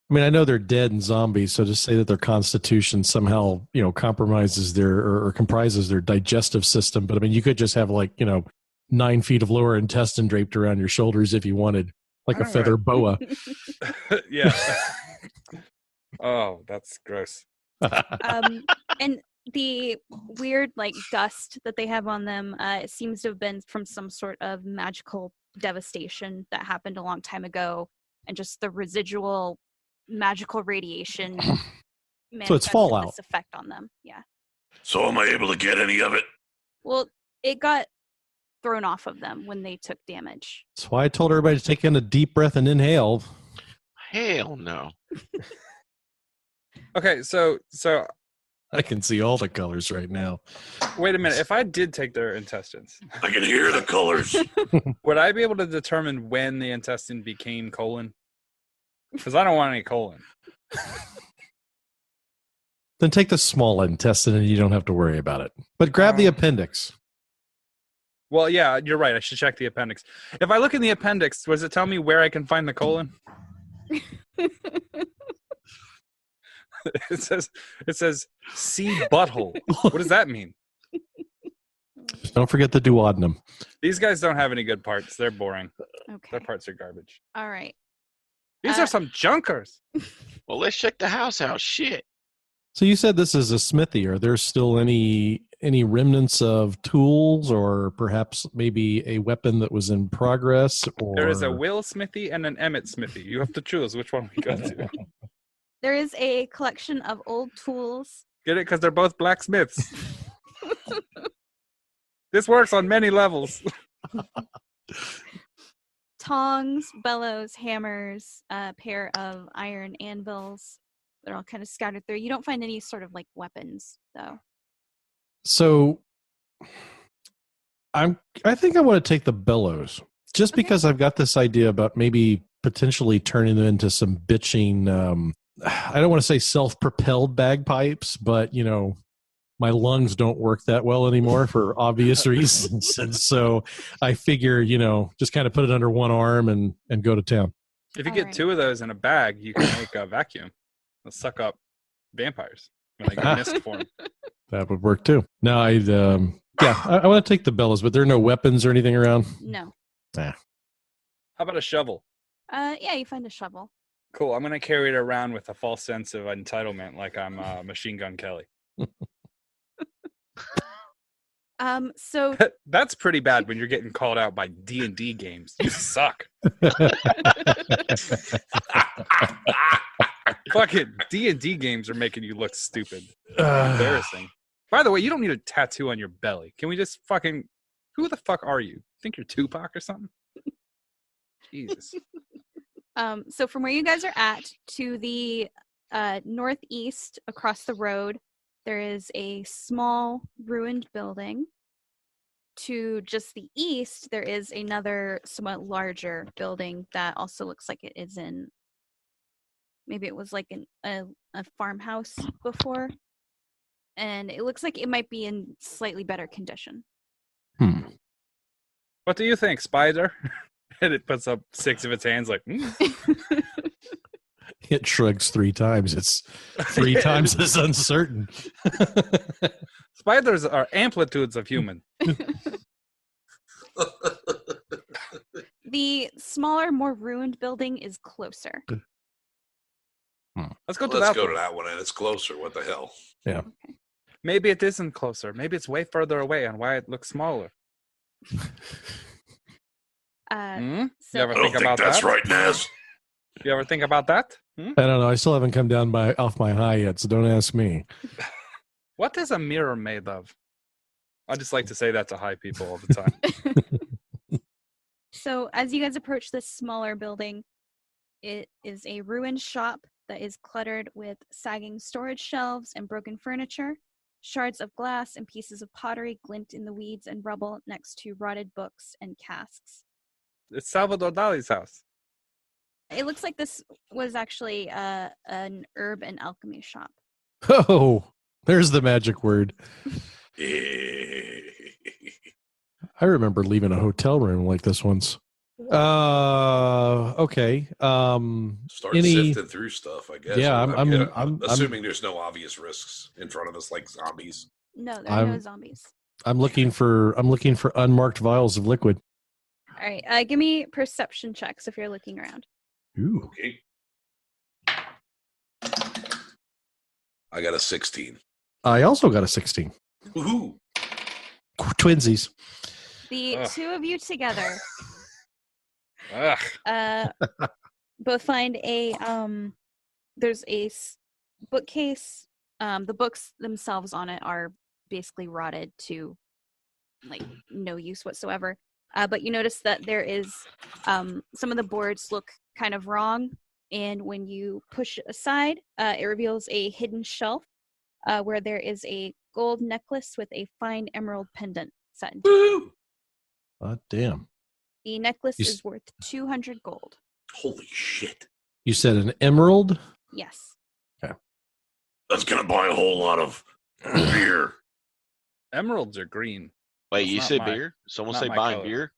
I mean, I know they're dead and zombies, so to say that their constitution somehow, compromises or comprises their digestive system. But I mean, you could just have 9 feet of lower intestine draped around your shoulders if you wanted, like a All feather right. boa. yeah. Oh, that's gross. And the weird dust that they have on them, it seems to have been from some sort of magical devastation that happened a long time ago, and just the residual magical radiation So it's fallout. this effect on them. Yeah. So am I able to get any of it? Well, it got thrown off of them when they took damage. That's why I told everybody to take in a deep breath and inhale. Hell no. Okay, so I can see all the colors right now. wait a minute. If I did take their intestines, I can hear the colors. would I be able to determine when the intestine became colon? Because I don't want any colon. Then take the small intestine and you don't have to worry about it. But grab the appendix. Well, yeah, you're right. I should check the appendix. If I look in the appendix, does it tell me where I can find the colon? It says see butthole. What does that mean? Don't forget the duodenum. These guys don't have any good parts. They're boring. Okay. Their parts are garbage. All right. These are some junkers. Well, let's check the house out. Shit. So you said this is a smithy. Are there still any remnants of tools, or perhaps maybe a weapon that was in progress? Or... There is a Will Smithy and an Emmett Smithy. You have to choose which one we go to. There is a collection of old tools. Get it? Because they're both blacksmiths. This works on many levels. Tongs, bellows, hammers, a pair of iron anvils. They're all kind of scattered through. You don't find any sort of weapons, though. So I think I want to take the bellows, just Okay. because I've got this idea about maybe potentially turning them into some bitching. I don't want to say self-propelled bagpipes, but my lungs don't work that well anymore for obvious reasons, and so I figure just kind of put it under one arm and go to town. If you All get right. 2 of those in a bag, you can make a vacuum. They'll suck up vampires when they get mist form. That would work too. No, I want to take the bellows, but there are no weapons or anything around. No. How about a shovel? Yeah, you find a shovel. Cool. I'm going to carry it around with a false sense of entitlement like I'm Machine Gun Kelly. So That's pretty bad when you're getting called out by D&D games. You suck. Fucking D&D games are making you look stupid. Embarrassing. By the way, you don't need a tattoo on your belly. Can we just fucking... Who the fuck are you? Think you're Tupac or something? Jesus. so from where you guys are at to the northeast across the road, there is a small ruined building. to just the east, there is another somewhat larger building that also looks like it is in. Maybe it was like a farmhouse before, and it looks like it might be in slightly better condition. What do you think, Spider? And it puts up 6 of its hands like, It shrugs 3 times. It's 3 times as uncertain. Spiders are amplitudes of human. The smaller, more ruined building is closer. Let's go to Let's that go to one. that one, and it's closer. What the hell? Yeah. Okay. Maybe it isn't closer. Maybe it's way further away on why it looks smaller. Hmm? So You ever I don't think think about that's that? right, Naz. You ever think about that? Hmm? I don't know. I still haven't come down off my high yet, so don't ask me. What is a mirror made of? I just like to say that to high people all the time. So as you guys approach this smaller building, it is a ruined shop that is cluttered with sagging storage shelves and broken furniture. Shards of glass and pieces of pottery glint in the weeds and rubble next to rotted books and casks. It's Salvador Dali's house. It looks like this was actually an herb and alchemy shop. Oh, there's the magic word. I remember leaving a hotel room like this once. Okay. Start Any- sifting through stuff, I guess. Yeah, I'm I'm assuming there's no obvious risks in front of us, like zombies. No, there are no I'm- zombies. I'm looking for unmarked vials of liquid. All right, give me perception checks if you're looking around. Ooh. Okay. I got a 16. I also got a 16. Woohoo! Twinsies. The Ugh. two of you together Ugh. both find a there's a bookcase. The books themselves on it are basically rotted to like no use whatsoever. But you notice that there is some of the boards look kind of wrong, and when you push it aside, it reveals a hidden shelf where there is a gold necklace with a fine emerald pendant set into it. Woo! Damn. The necklace You is worth 200 gold. Holy shit. You said an emerald? Yes. That's going to buy a whole lot of beer. Emeralds are green. Wait, That's you not said my- beer? Someone not say my buying color. beer?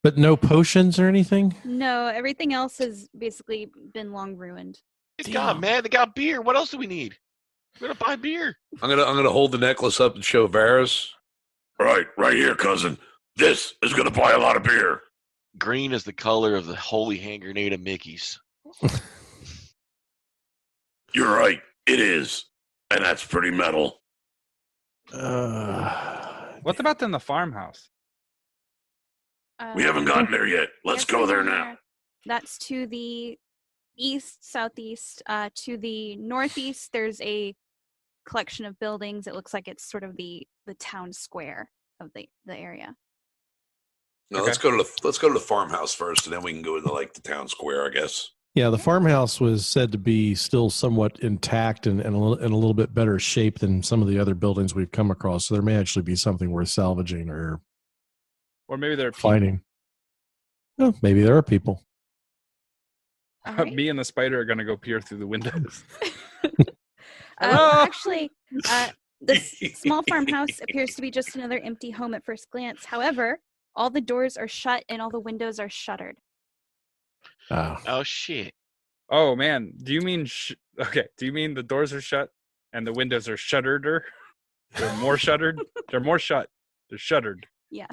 But no potions or anything? No, everything else has basically been long ruined. Good God, Damn. man, they got beer. What else do we need? We're gonna buy beer. I'm gonna hold the necklace up and show Varus. Right here, cousin. This is gonna buy a lot of beer. Green is the color of the holy hand grenade of Mickey's. You're right. It is, and that's pretty metal. What about in the farmhouse? We haven't gotten there yet. Let's Yes, go we there are. now. That's to the east, southeast. To the northeast, there's a collection of buildings. It looks like it's sort of the town square of the area. No, Okay. let's go to the farmhouse first, and then we can go into like the town square, I guess. Yeah, the farmhouse was said to be still somewhat intact and in a little bit better shape than some of the other buildings we've come across. So there may actually be something worth salvaging or Or maybe they're people. finding. Well, maybe there are people. All right. Me and the spider are going to go peer through the windows. Actually, this small farmhouse appears to be just another empty home at first glance. However, all the doors are shut and all the windows are shuttered. Oh shit! Oh, man. Do you mean... Okay. Do you mean the doors are shut and the windows are shuttered? They're more shuttered? They're more shut. They're shuttered. Yes.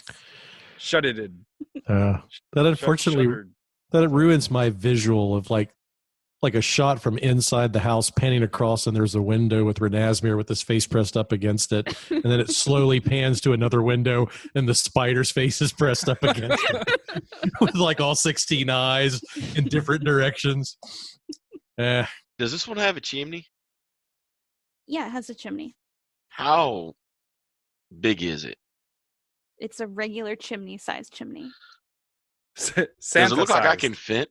Shutted. That unfortunately Shuttered. that ruins my visual of like a shot from inside the house panning across, and there's a window with Renasmir with his face pressed up against it, and then it slowly pans to another window and the spider's face is pressed up against it with like all 16 eyes in different directions. Does this one have a chimney? Yeah, it has a chimney. How big is it? It's a regular chimney-sized chimney. Santa Does it look like I sized. can fit?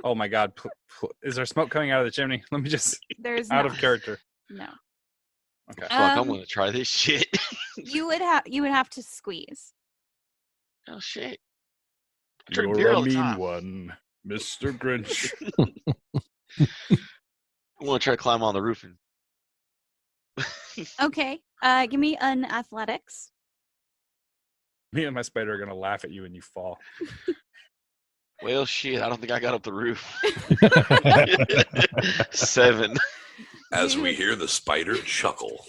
Oh my God. Is there smoke coming out of the chimney? Let me just... There's Out not. of character. No. Okay. Fuck, I'm Um, gonna try this shit. You would have to squeeze. Oh shit. I drink You're beer a all the mean time. one, Mr. Grinch. I'm gonna try to climb on the roof and Okay. Give me an athletics. Me and my spider are gonna laugh at you when you fall. well shit, I don't think I got up the roof. 7. As we hear the spider chuckle.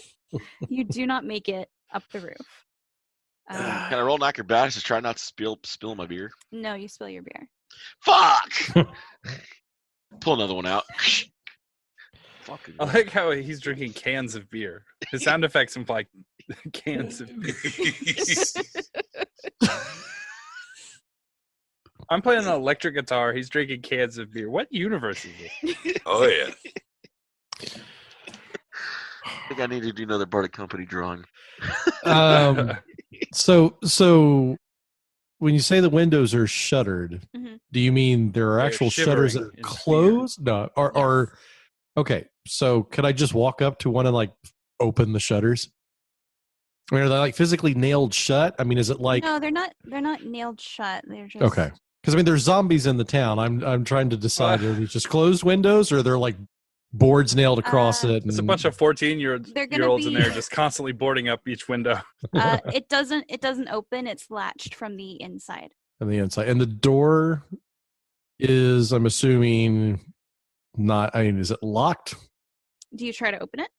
You do not make it up the roof. Can I roll an acrobatics to try not to spill my beer? No, you spill your beer. Fuck! Pull another one out. Fucking I like how he's drinking cans of beer. His sound effects imply cans of beer. I'm playing an electric guitar. He's drinking cans of beer. What universe is this? Oh, yeah. I think I need to do another Bardic Company drawing. So when you say the windows are shuttered, Mhm. do you mean there are They're actual shutters that shivering are in closed? No, or okay. So could I just walk up to one and like open the shutters? I mean, are they like physically nailed shut? I mean, is it like No, they're not. They're not nailed shut. They're just okay? Because I mean, there's zombies in the town. I'm trying to decide are these just closed windows or they're like boards nailed across it. There's a and- bunch of 14-year-olds They're gonna in be- there just constantly boarding up each window. It doesn't open. It's latched from the inside. on the inside, and the door is, I'm assuming, not. I mean, is it locked? Do you try to open it?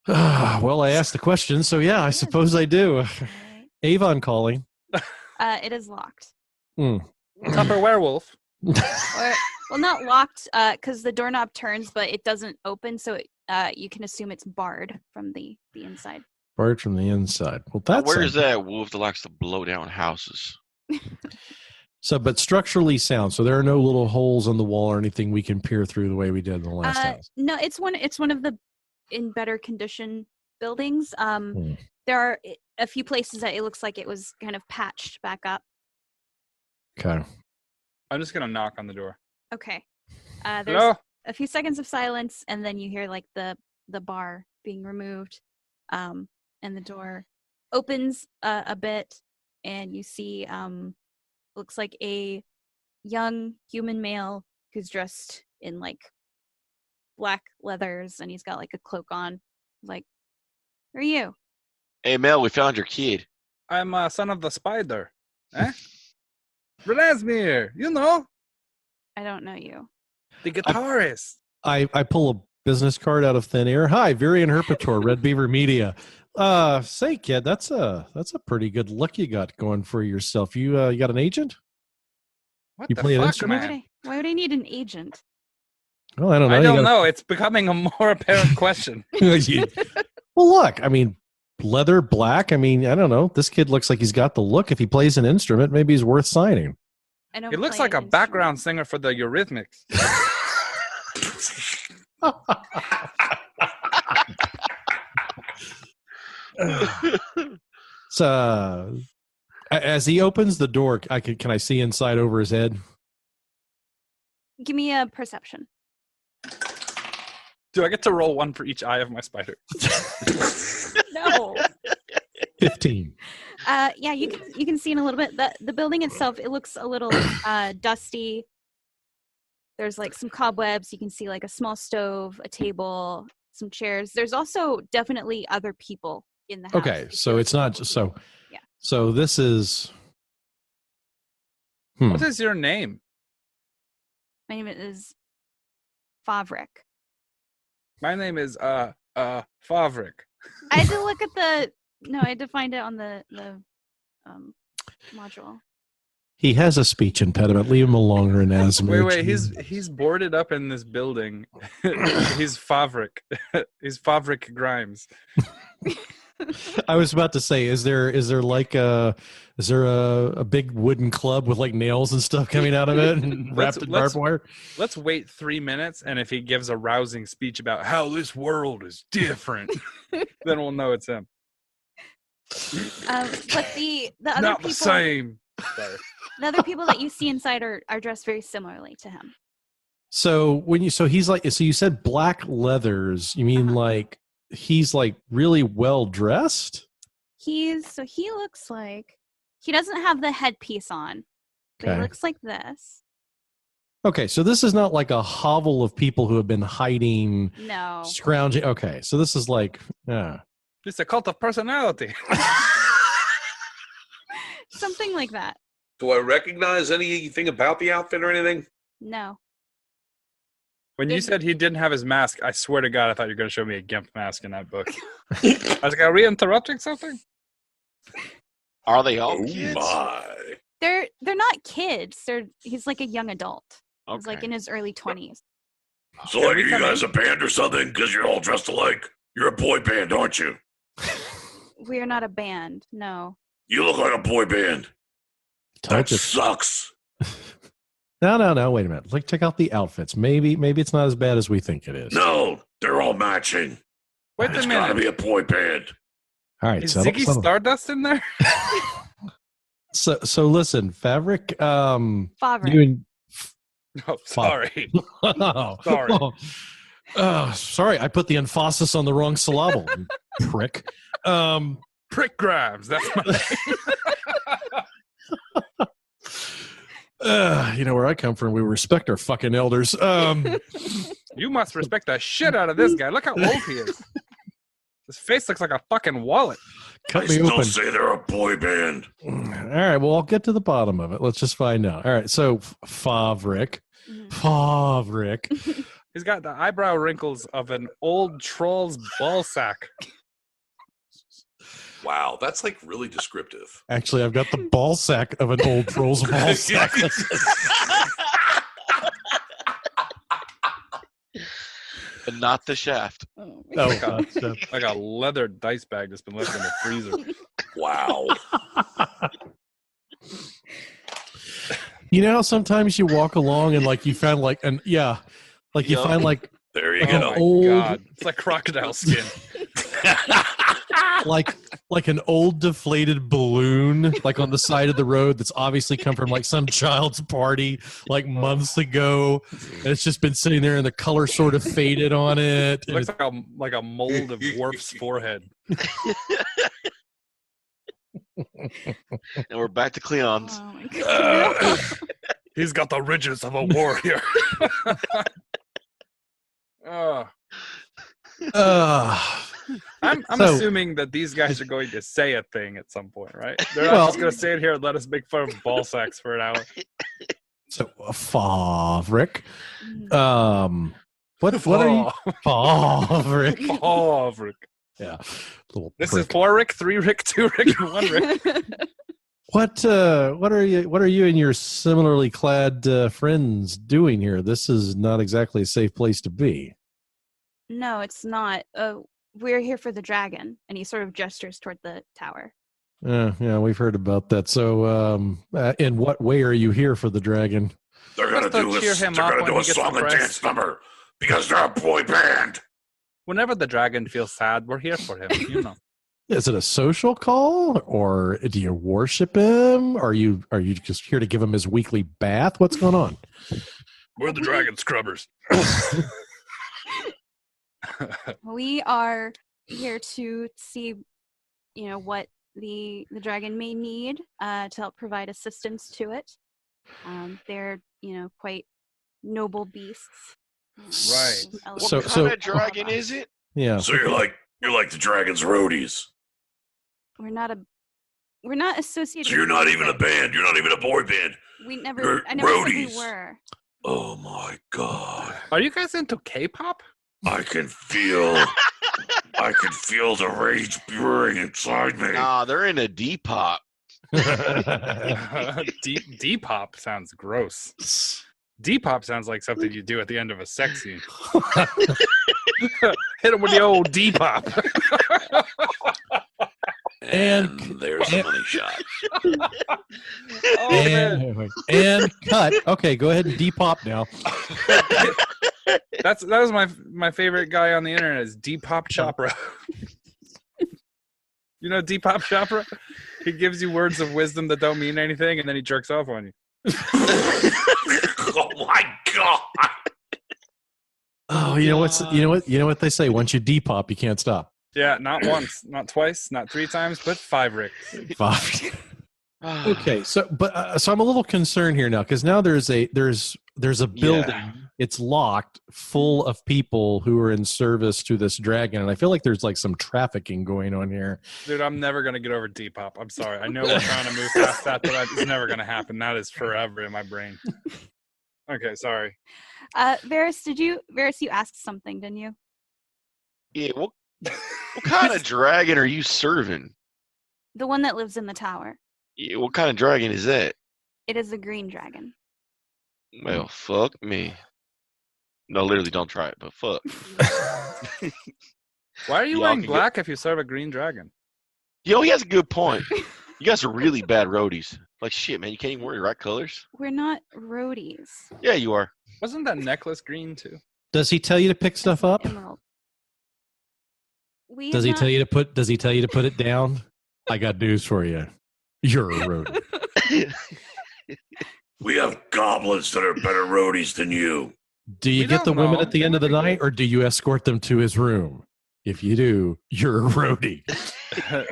Well, I asked the question, so yeah, I suppose I do. Alright. Avon calling. It is locked. Tupper werewolf. Or well, not locked, because the doorknob turns, but it doesn't open, so you can assume it's barred from the inside. Barred from the inside. Well, that's Where is that wolf that likes to blow down houses? So, but structurally sound. So there are no little holes in the wall or anything we can peer through the way we did in the last house. No, it's one of the in better condition buildings. There are a few places that it looks like it was kind of patched back up. Okay. I'm just gonna knock on the door. Okay. There's Hello? a few seconds of silence, and then you hear like the bar being removed, and the door opens a bit, and you see looks like a young human male who's dressed in like black leathers, and he's got like a cloak on. Like, who are you? Hey Mel, we found your kid. I'm son of the spider. Eh? Vladimir, you know, I don't know you. the guitarist. I pull a business card out of thin air. Hi, Virian Herpator, Red Beaver Media. Say, kid, that's a pretty good look you got going for yourself. You got an agent? What You the play an fuck, instrument? man? Why would I need an agent? Well, I don't know. I You don't gotta- know. It's becoming a more apparent question. Well, look, I mean, leather, black. I mean, I don't know. This kid looks like he's got the look. If he plays an instrument, maybe he's worth signing. I don't He looks play like an a instrument. background singer for the Eurythmics. So, as he opens the door, can I see inside over his head? Give me a perception. Do I get to roll one for each eye of my spider? No. 15. Yeah, you can see in a little bit. The building itself, it looks a little dusty. There's like some cobwebs. You can see like a small stove, a table, some chairs. There's also definitely other people in the house. Okay, so it's not just so. Yeah. So this is. What is your name? My name is Favrik. My name is Favrik. I had to look at I had to find it on the module. He has a speech impediment. Leave him alone, Renaz. Wait, he's boarded up in this building. He's Favrik. He's Favrik Grimes. I was about to say, is there a big wooden club with like nails and stuff coming out of it and wrapped in barbed wire? Let's wait 3 minutes, and if he gives a rousing speech about how this world is different, then we'll know it's him. But the other Not people, the same. Sorry. the other people that you see inside are dressed very similarly to him. So he's like, so you said black leathers. You mean like he's like really well dressed? He looks like he doesn't have the headpiece on. But Okay. he looks like this. Okay, so this is not like a hovel of people who have been hiding, No. scrounging. Okay, so this is like, It's a cult of personality. Something like that. Do I recognize anything about the outfit or anything? No. When you said he didn't have his mask, I swear to God, I thought you were going to show me a GIMP mask in that book. I was like, are we interrupting something? Are they all Oh kids? my. They're not kids. He's like a young adult. He's like Okay. in his early 20s. So Can like, we are you come guys in? a band or something? Because you're all dressed alike. You're a boy band, aren't you? We are not a band. No. You look like a boy band. told That you. sucks. No. Wait a minute. Like, check out the outfits. Maybe it's not as bad as we think it is. No, they're all matching. Wait It's a gotta minute. be a boy band. All right. Is settle- Ziggy settle. Stardust in there? So listen, Fabric. Favre. You and Oh, sorry. oh, Sorry. sorry. I put the emphasis on the wrong syllable. you prick. Prick grabs. That's my You know where I come from. We respect our fucking elders. You must respect the shit out of this guy. Look how old he is. His face looks like a fucking wallet. cut I me still open. say they're a boy band. All right. Well, I'll get to the bottom of it. Let's just find out. All right. So Favric. Mhm. Favric. He's got the eyebrow wrinkles of an old troll's ball sack. Wow, that's like really descriptive. Actually, I've got the ball sack of an old troll's ball sack. But not the shaft. Oh my Oh, God. God. Like a leather dice bag that's been left in the freezer. Wow. You know how sometimes you walk along and like you find like you Yeah. find like There you Oh go. my old- God. It's like crocodile skin. like an old deflated balloon like on the side of the road that's obviously come from like some child's party like months ago, and it's just been sitting there and the color sort of faded on it. It looks like a mold of Worf's forehead. And we're back to Cleon's. Oh my God. He's got the ridges of a warrior. Oh. I'm So- assuming that these guys are going to say a thing at some point, right? They're not Well- just going to sit here and let us make fun of ball sacks for an hour. So Favric. Mhm. What are you? Favric. Oh, Rick. Yeah. Little This is prick. 4 Rick, 3 Rick, 2 Rick, and 1 Rick. What are you and your similarly clad friends doing here? This is not exactly a safe place to be. No, it's not. We're here for the dragon. And he sort of gestures toward the tower. Yeah, we've heard about that. So, in what way are you here for the dragon? They're gonna Let's not do a, cheer him they're up gonna when do he a gets song and depressed. dance number because they're a boy band. Whenever the dragon feels sad, we're here for him. You know. Is it a social call, or do you worship him? Are you just here to give him his weekly bath? What's going on? We're the dragon scrubbers. We are here to see, what the dragon may need to help provide assistance to it. They're, quite noble beasts. Right. Some What So- elements kind so- of dragon is it? Yeah. So you're like the dragon's roadies. We're not associated. So you're with not it. even a band. You're not even a boy band. We never. you're I never said roadies. we were. Oh my god! Are you guys into K-pop? I can feel the rage brewing inside me. Nah, they're in a Depop. Depop sounds gross. Depop sounds like something you do at the end of a sex scene. Hit him with the old Depop. And there's a money shot. Oh, man. and cut. Okay, go ahead and depop now. That was my favorite guy on the internet is Depop Chopra. You know Depop Chopra? He gives you words of wisdom that don't mean anything, and then he jerks off on you. Oh my god! Oh, you know what they say. Once you depop, you can't stop. Yeah, not once, not twice, not 3 times, but 5 Ricks. 5. Okay, so I'm a little concerned here now because now there's a building. Yeah. It's locked, full of people who are in service to this dragon, and I feel like there's like some trafficking going on here. Dude, I'm never gonna get over Depop. I'm sorry. I know we're trying to move past that, but it's never gonna happen. That is forever in my brain. Okay, sorry. Varys, you asked something, didn't you? Yeah, what kind of dragon are you serving? The one that lives in the tower. Yeah, what kind of dragon is that? It is a green dragon. Well, fuck me. No, literally, don't try it, but fuck. Why are you Y'all wearing can black if you serve a green dragon? Yo, he has a good point. You guys are really bad roadies. Like, shit, man, you can't even wear your right colors? We're not roadies. Yeah, you are. Wasn't that necklace green too? Does he tell you to pick stuff up? Emerald. Does he tell you to put it down? I got news for you. You're a roadie. We have goblins that are better roadies than you. Do you We get the don't women know. at the end of the night, or do you escort them to his room? If you do, you're a roadie.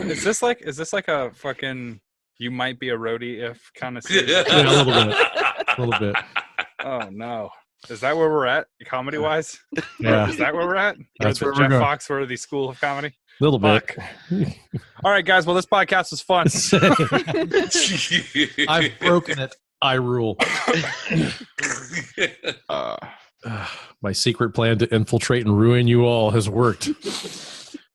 Is this like a fucking you might be a roadie if kind of Yeah, a little bit. A little bit. Oh no. Is that where we're at, comedy wise? Yeah. Is that where we're at? That's Or where the we're Jeff going. Foxworthy School of Comedy? A little bit. All right, guys. Well, this podcast was fun. I've broken it. I rule. My secret plan to infiltrate and ruin you all has worked.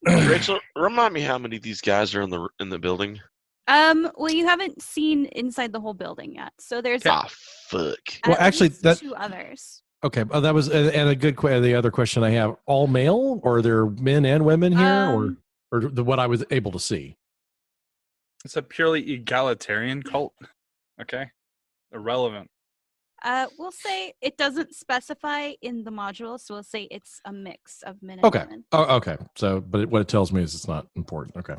Rachel, remind me how many of these guys are in the building? Well, you haven't seen inside the whole building yet, so there's Ah, fuck. at Well, actually, least that- 2 others. Okay, that was and a good question. The other question I have: all male, or are there men and women here, or what I was able to see? It's a purely egalitarian cult. Okay, irrelevant. We'll say it doesn't specify in the module, so we'll say it's a mix of men and Okay. women. Oh, okay. So, but what it tells me is it's not important. Okay.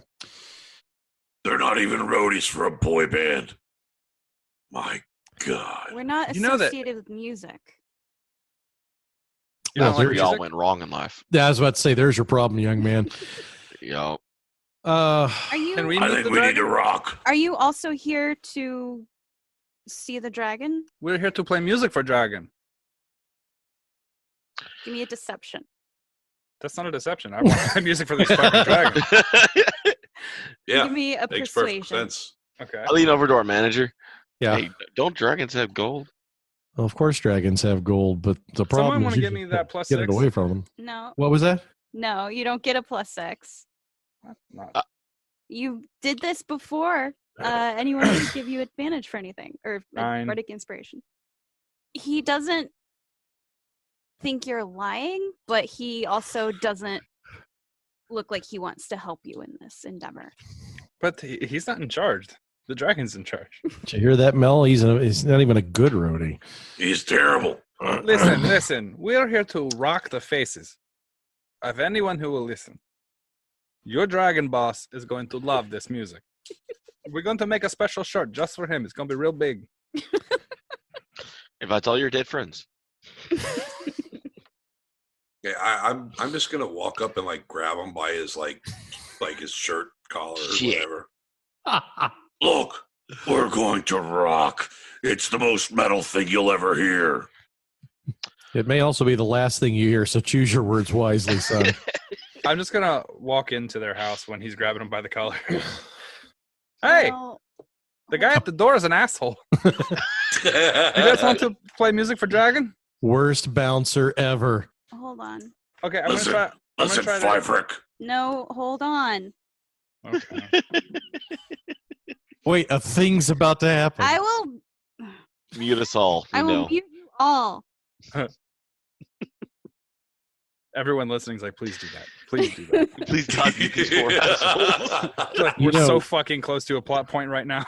They're not even roadies for a boy band. My God. We're not You know that- associated with music. You don't Oh, like We all music? went wrong in life. Yeah, I was about to say, there's your problem, young man. Yo. Are you Can we I meet think the we need to dragon? rock. Are you also here to see the dragon? We're here to play music for dragon. Give me a deception. That's not a deception. I want to play music for these fucking dragons. Yeah, Give me a makes perfect persuasion. sense. Okay. I lean over to our manager. Yeah. Hey, don't dragons have gold? Well, of course, dragons have gold, but the Someone problem wanna is give me that plus get it 6? away from them. No, What was that? no, you don't get a +6. Not- You did this before. Anyone can give you advantage for anything, or Fine. bardic inspiration. He doesn't think you're lying, but he also doesn't look like he wants to help you in this endeavor. But he's not in charge. The dragon's in charge. Did you hear that, Mel? He's not even a good roadie. He's terrible. Listen. We're here to rock the faces of anyone who will listen. Your dragon boss is going to love this music. We're going to make a special shirt just for him. It's going to be real big. Invite all your dead friends. Yeah, I'm just gonna walk up and like grab him by his like his shirt collar or Shit. whatever. Look, we're going to rock. It's the most metal thing you'll ever hear. It may also be the last thing you hear, so choose your words wisely, son. I'm just going to walk into their house when he's grabbing him by the collar. Hey, Well, the guy at the door is an asshole. You guys want to play music for dragon? Worst bouncer ever. hold on. Okay, I'm going to Listen, try. I'm gonna Listen, try Five Rick. No, hold on. Okay. Wait, a thing's about to happen. I will. Mute us all. I will know. mute you all. Everyone listening's like, please do that. Please do that. Please God, mute these poor assholes. Like, You we're so know- fucking close to a plot point right now.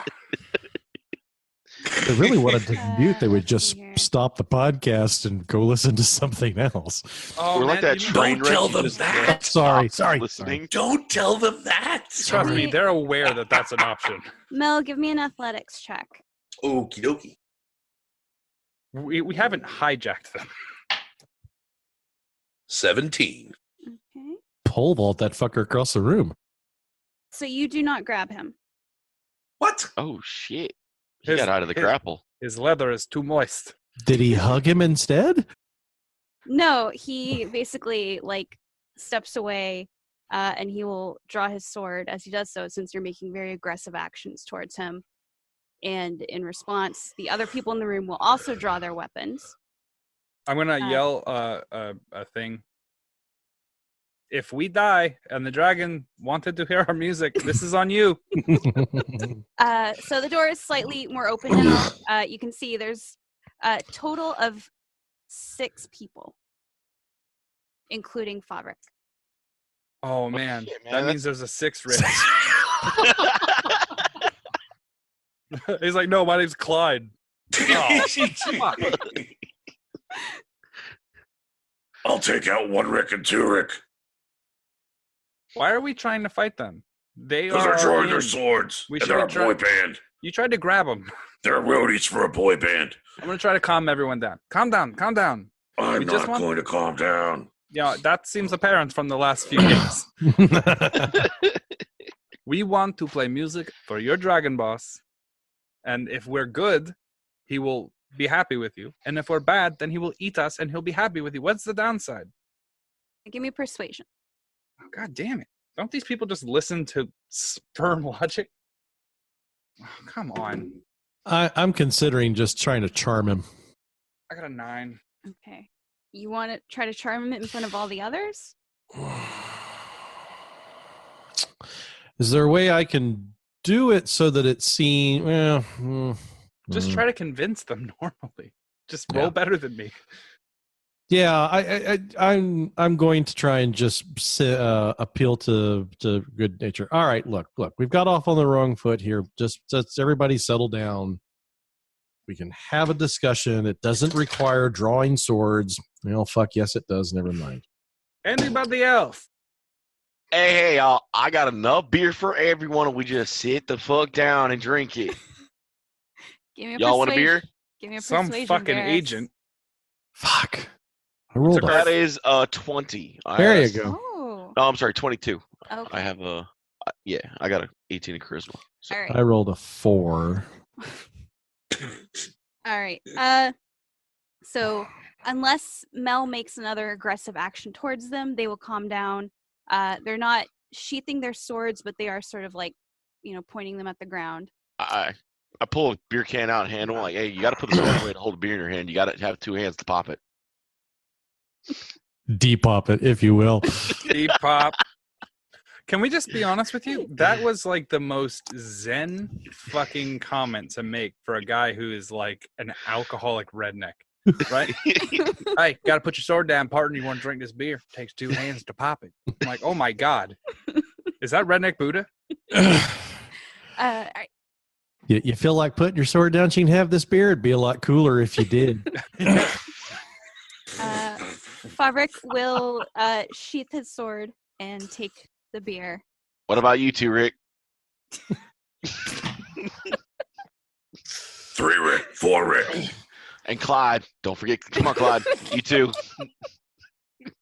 If they really wanted to mute, they would just Here. stop the podcast and go listen to something else. Oh, We're like man, that you know- train Don't wreck. tell you them just that. can't Sorry, stop sorry. listening. Don't tell them that. Trust me, they're aware that that's an option. Mel, give me an athletics check. Okie dokie. We haven't hijacked them. 17. Okay. Pole vault that fucker across the room. So you do not grab him. What? Oh shit! He His- got out of the his- grapple. His leather is too moist. Did he hug him instead? No, he basically like steps away, and he will draw his sword as he does so, since you're making very aggressive actions towards him. And in response, the other people in the room will also draw their weapons. I'm gonna yell a thing. If we die and the dragon wanted to hear our music, this is on you. So the door is slightly more open now. You can see there's a total of 6 people, including Fabric. Oh man, shit, man, that that's- means there's a 6 risk. He's like, no, my name's Clyde. Oh, fuck. I'll take out 1 Rick and 2 Rick. Why are we trying to fight them? They Because are they're drawing their in. swords. We and they're a should boy try- band. You tried to grab them. They're roadies for a boy band. I'm gonna try to calm everyone down. Calm down, calm down. I'm We just not want- going to calm down. Yeah, that seems apparent from the last few games. We want to play music for your dragon boss, and if we're good, he will be happy with you. And if we're bad, then he will eat us, and he'll be happy with you. What's the downside? Give me persuasion. Oh, God damn it! Don't these people just listen to sperm logic? Oh, come on! I'm considering just trying to charm him. I got a 9. Okay. You want to try to charm him in front of all the others? Is there a way I can do it so that it seems? Well, Just try to convince them normally. Just roll Yeah. better than me. Yeah, I'm going to try and just appeal to good nature. All right, look, we've got off on the wrong foot here. Just everybody settle down. We can have a discussion. It doesn't require drawing swords. Well, fuck yes, it does. Never mind. Anybody else? Hey, y'all! I got enough beer for everyone, and we just sit the fuck down and drink it. Give me a Y'all want a beer? Give me a Some persuasion. fucking Barris. agent. Fuck. I rolled Took a our- That is 20. There you go. Oh. No, I'm sorry, 22. Okay. I have a I got a 18 in charisma. So. All right. I rolled a 4. All right. So unless Mel makes another aggressive action towards them, they will calm down. They're not sheathing their swords, but they are sort of like, pointing them at the ground. I pull a beer can out and hand them like, hey, you got to put the sword away to hold a beer in your hand. You got to have 2 hands to pop it. Depop it, if you will. Deep pop. Can we just be honest with you? That was like the most zen fucking comment to make for a guy who is like an alcoholic redneck, right? Hey, gotta put your sword down, partner. You want to drink this beer? Takes 2 hands to pop it. I'm like, oh my God. Is that redneck Buddha? All right. You feel like putting your sword down? You can have this beer. It'd be a lot cooler if you did. Fabric will sheath his sword and take the beer. What about you 2, Rick? 3 Rick, 4 Rick. And Clyde. Don't forget. Come on, Clyde. You too.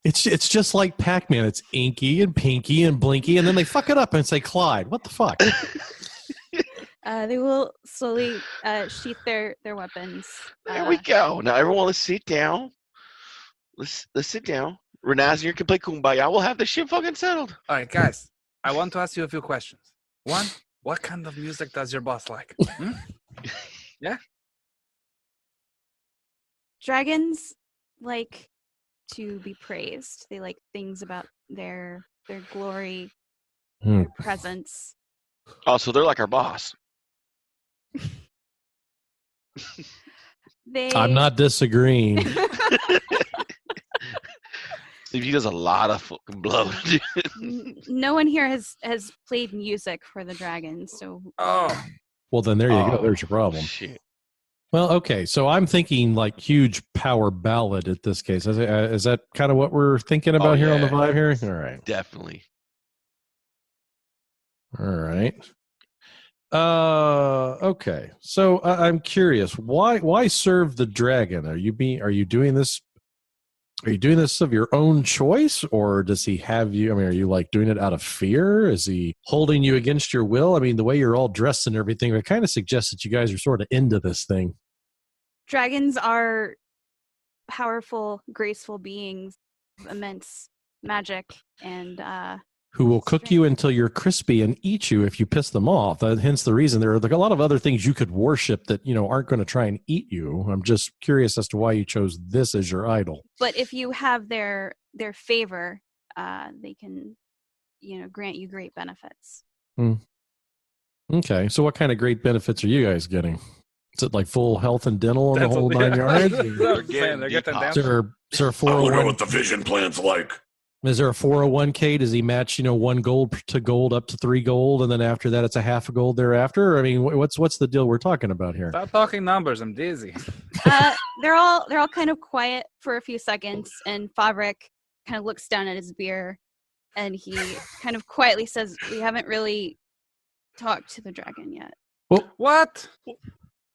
It's just like Pac-Man. It's Inky and Pinky and Blinky, and then they fuck it up and say Clyde. What the fuck? They will slowly sheath their weapons. There we go. Now, everyone, let's sit down. Let's sit down. Renazier can play Kumbaya. We'll have this shit fucking settled. All right, guys. I want to ask you a few questions. One, what kind of music does your boss like? Hmm? Dragons like to be praised. They like things about their glory, Hmm. their presence. Oh, so they're like our boss. They I'm not disagreeing. Steve, he does a lot of fucking blow. No one here has played music for the dragons, so Oh, Well, then there you go. Oh, There's your problem. Shit. Well, okay. So I'm thinking like huge power ballad at this case. Is that kind of what we're thinking about here on the yeah. vibe here? All right. Definitely. All right. Okay. So I'm curious. Why serve the dragon? Are you doing this Are you doing this of your own choice, or does he have you? I mean, are you like doing it out of fear? Is he holding you against your will? I mean, the way you're all dressed and everything, it kind of suggests that you guys are sort of into this thing. Dragons are powerful, graceful beings of immense magic and Who will cook strength. you until you're crispy and eat you if you piss them off. Hence the reason there are like a lot of other things you could worship that, aren't going to try and eat you. I'm just curious as to why you chose this as your idol. But if you have their favor, they can, grant you great benefits. Okay, so what kind of great benefits are you guys getting? Is it like full health and dental and the whole 9 yards? They're getting Is there a I want to know 401? what the vision plan's like. Is there a 401k? Does he match, 1 gold to gold up to 3 gold, and then after that it's a half a gold thereafter? I mean, what's the deal we're talking about here? Stop talking numbers. I'm dizzy. They're all kind of quiet for a few seconds, and Fabric kind of looks down at his beer, and he kind of quietly says, "We haven't really talked to the dragon yet." What?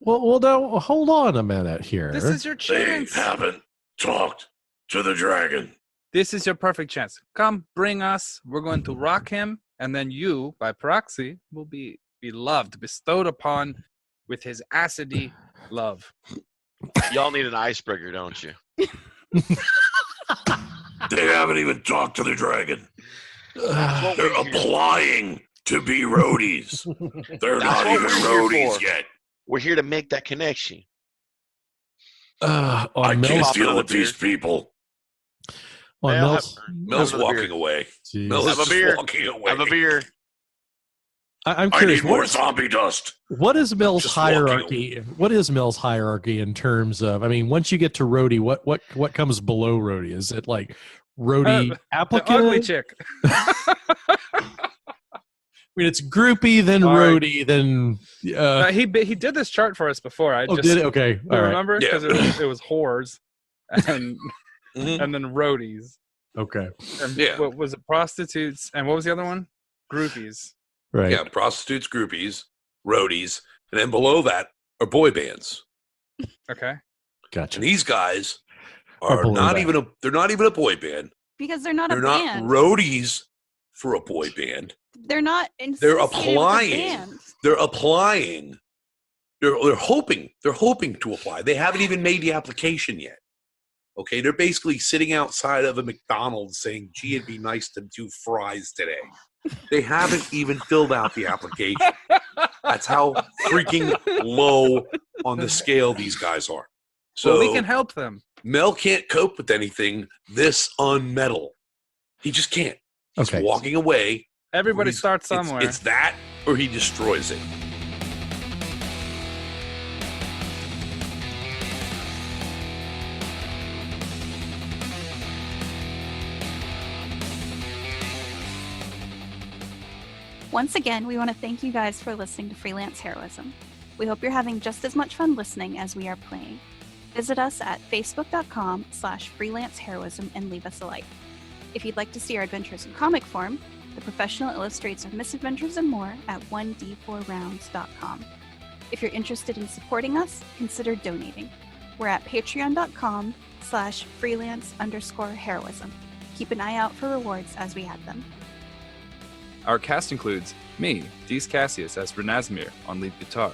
Well, now hold on a minute here. This is your They chance. haven't talked to the dragon. This is your perfect chance. Come, bring us. We're going to rock him, and then you, by proxy, will be loved, bestowed upon with his acidy love. Y'all need an icebreaker, don't you? They haven't even talked to the dragon. Ugh. They're applying to be roadies. They're That's not what even we're here roadies for. yet. We're here to make that connection. On I can't Mel's, Pop deal another with these people. on Mel, Mel's, Mel's another walking beer. away. Jeez. Mel is Have a just beer. walking away. Have a beer. I'm I curious. need more zombie dust. What is Mel's Just walking hierarchy? What is Mel's hierarchy in terms of? I mean, once you get to roadie, what comes below roadie? Is it like roadie The applicant? ugly chick. I mean, it's groupie, then All right. roadie, then. He did this chart for us before. I Oh, just did it? Okay, all right. remember Yeah. because it was whores, and Mhm. and then roadies. Okay, And Yeah. what was it? Prostitutes, and what was the other one? Groupies. right. Yeah, prostitutes, groupies, roadies, and then below that are boy bands. Okay. Gotcha. And these guys Or are below not that. even they're not even a boy band. Because they're not They're a not band. roadies for a boy band. They're not. They're associated with a applying. band. They're applying. They're hoping to apply. They haven't even made the application yet. Okay, they're basically sitting outside of a McDonald's saying, "Gee, it'd be nice to do fries today." They haven't even filled out the application. That's how freaking low on the scale these guys are. So Well, we can help them. Mel can't cope with anything this unmetal. He just can't. He's Okay. walking away. Everybody He's- starts somewhere. It's that or he destroys it. Once again, we want to thank you guys for listening to Freelance Heroism. We hope you're having just as much fun listening as we are playing. Visit us at facebook.com/freelanceheroism and leave us a like. If you'd like to see our adventures in comic form, the professional illustrates our misadventures and more at 1d4rounds.com. If you're interested in supporting us, consider donating. We're at patreon.com/freelance_heroism. Keep an eye out for rewards as we add them. Our cast includes me, Dees Cassius, as Renasmir on lead guitar,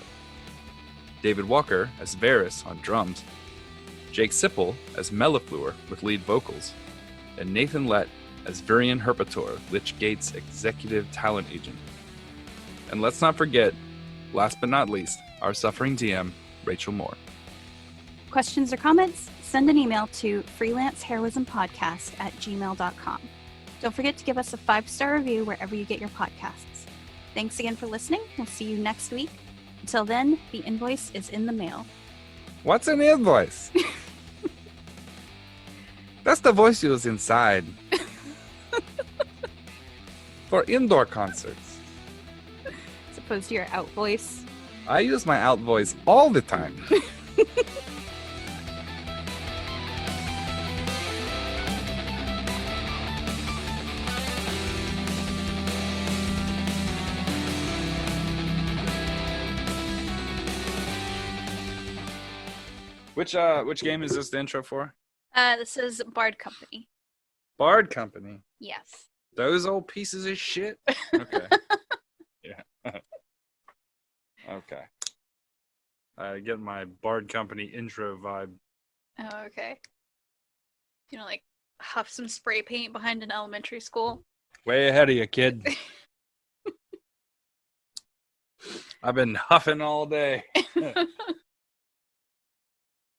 David Walker as Varys on drums, Jake Sipple as Mellifluor with lead vocals, and Nathan Lett as Virian Herpator, Lich Gate's executive talent agent. And let's not forget, last but not least, our suffering DM, Rachel Moore. Questions or comments? Send an email to freelanceheroismpodcast@gmail.com. Don't forget to give us a 5-star review wherever you get your podcasts. Thanks again for listening. We'll see you next week. Until then, the invoice is in the mail. What's an invoice? That's the voice you use inside. For indoor concerts. As opposed to your out voice. I use my out voice all the time. Which game is this the intro for? This is Bard Company. Bard Company. Yes. Those old pieces of shit. Okay. Yeah. Okay. I get my Bard Company intro vibe. Oh, okay. Like huff some spray paint behind an elementary school. Way ahead of you, kid. I've been huffing all day.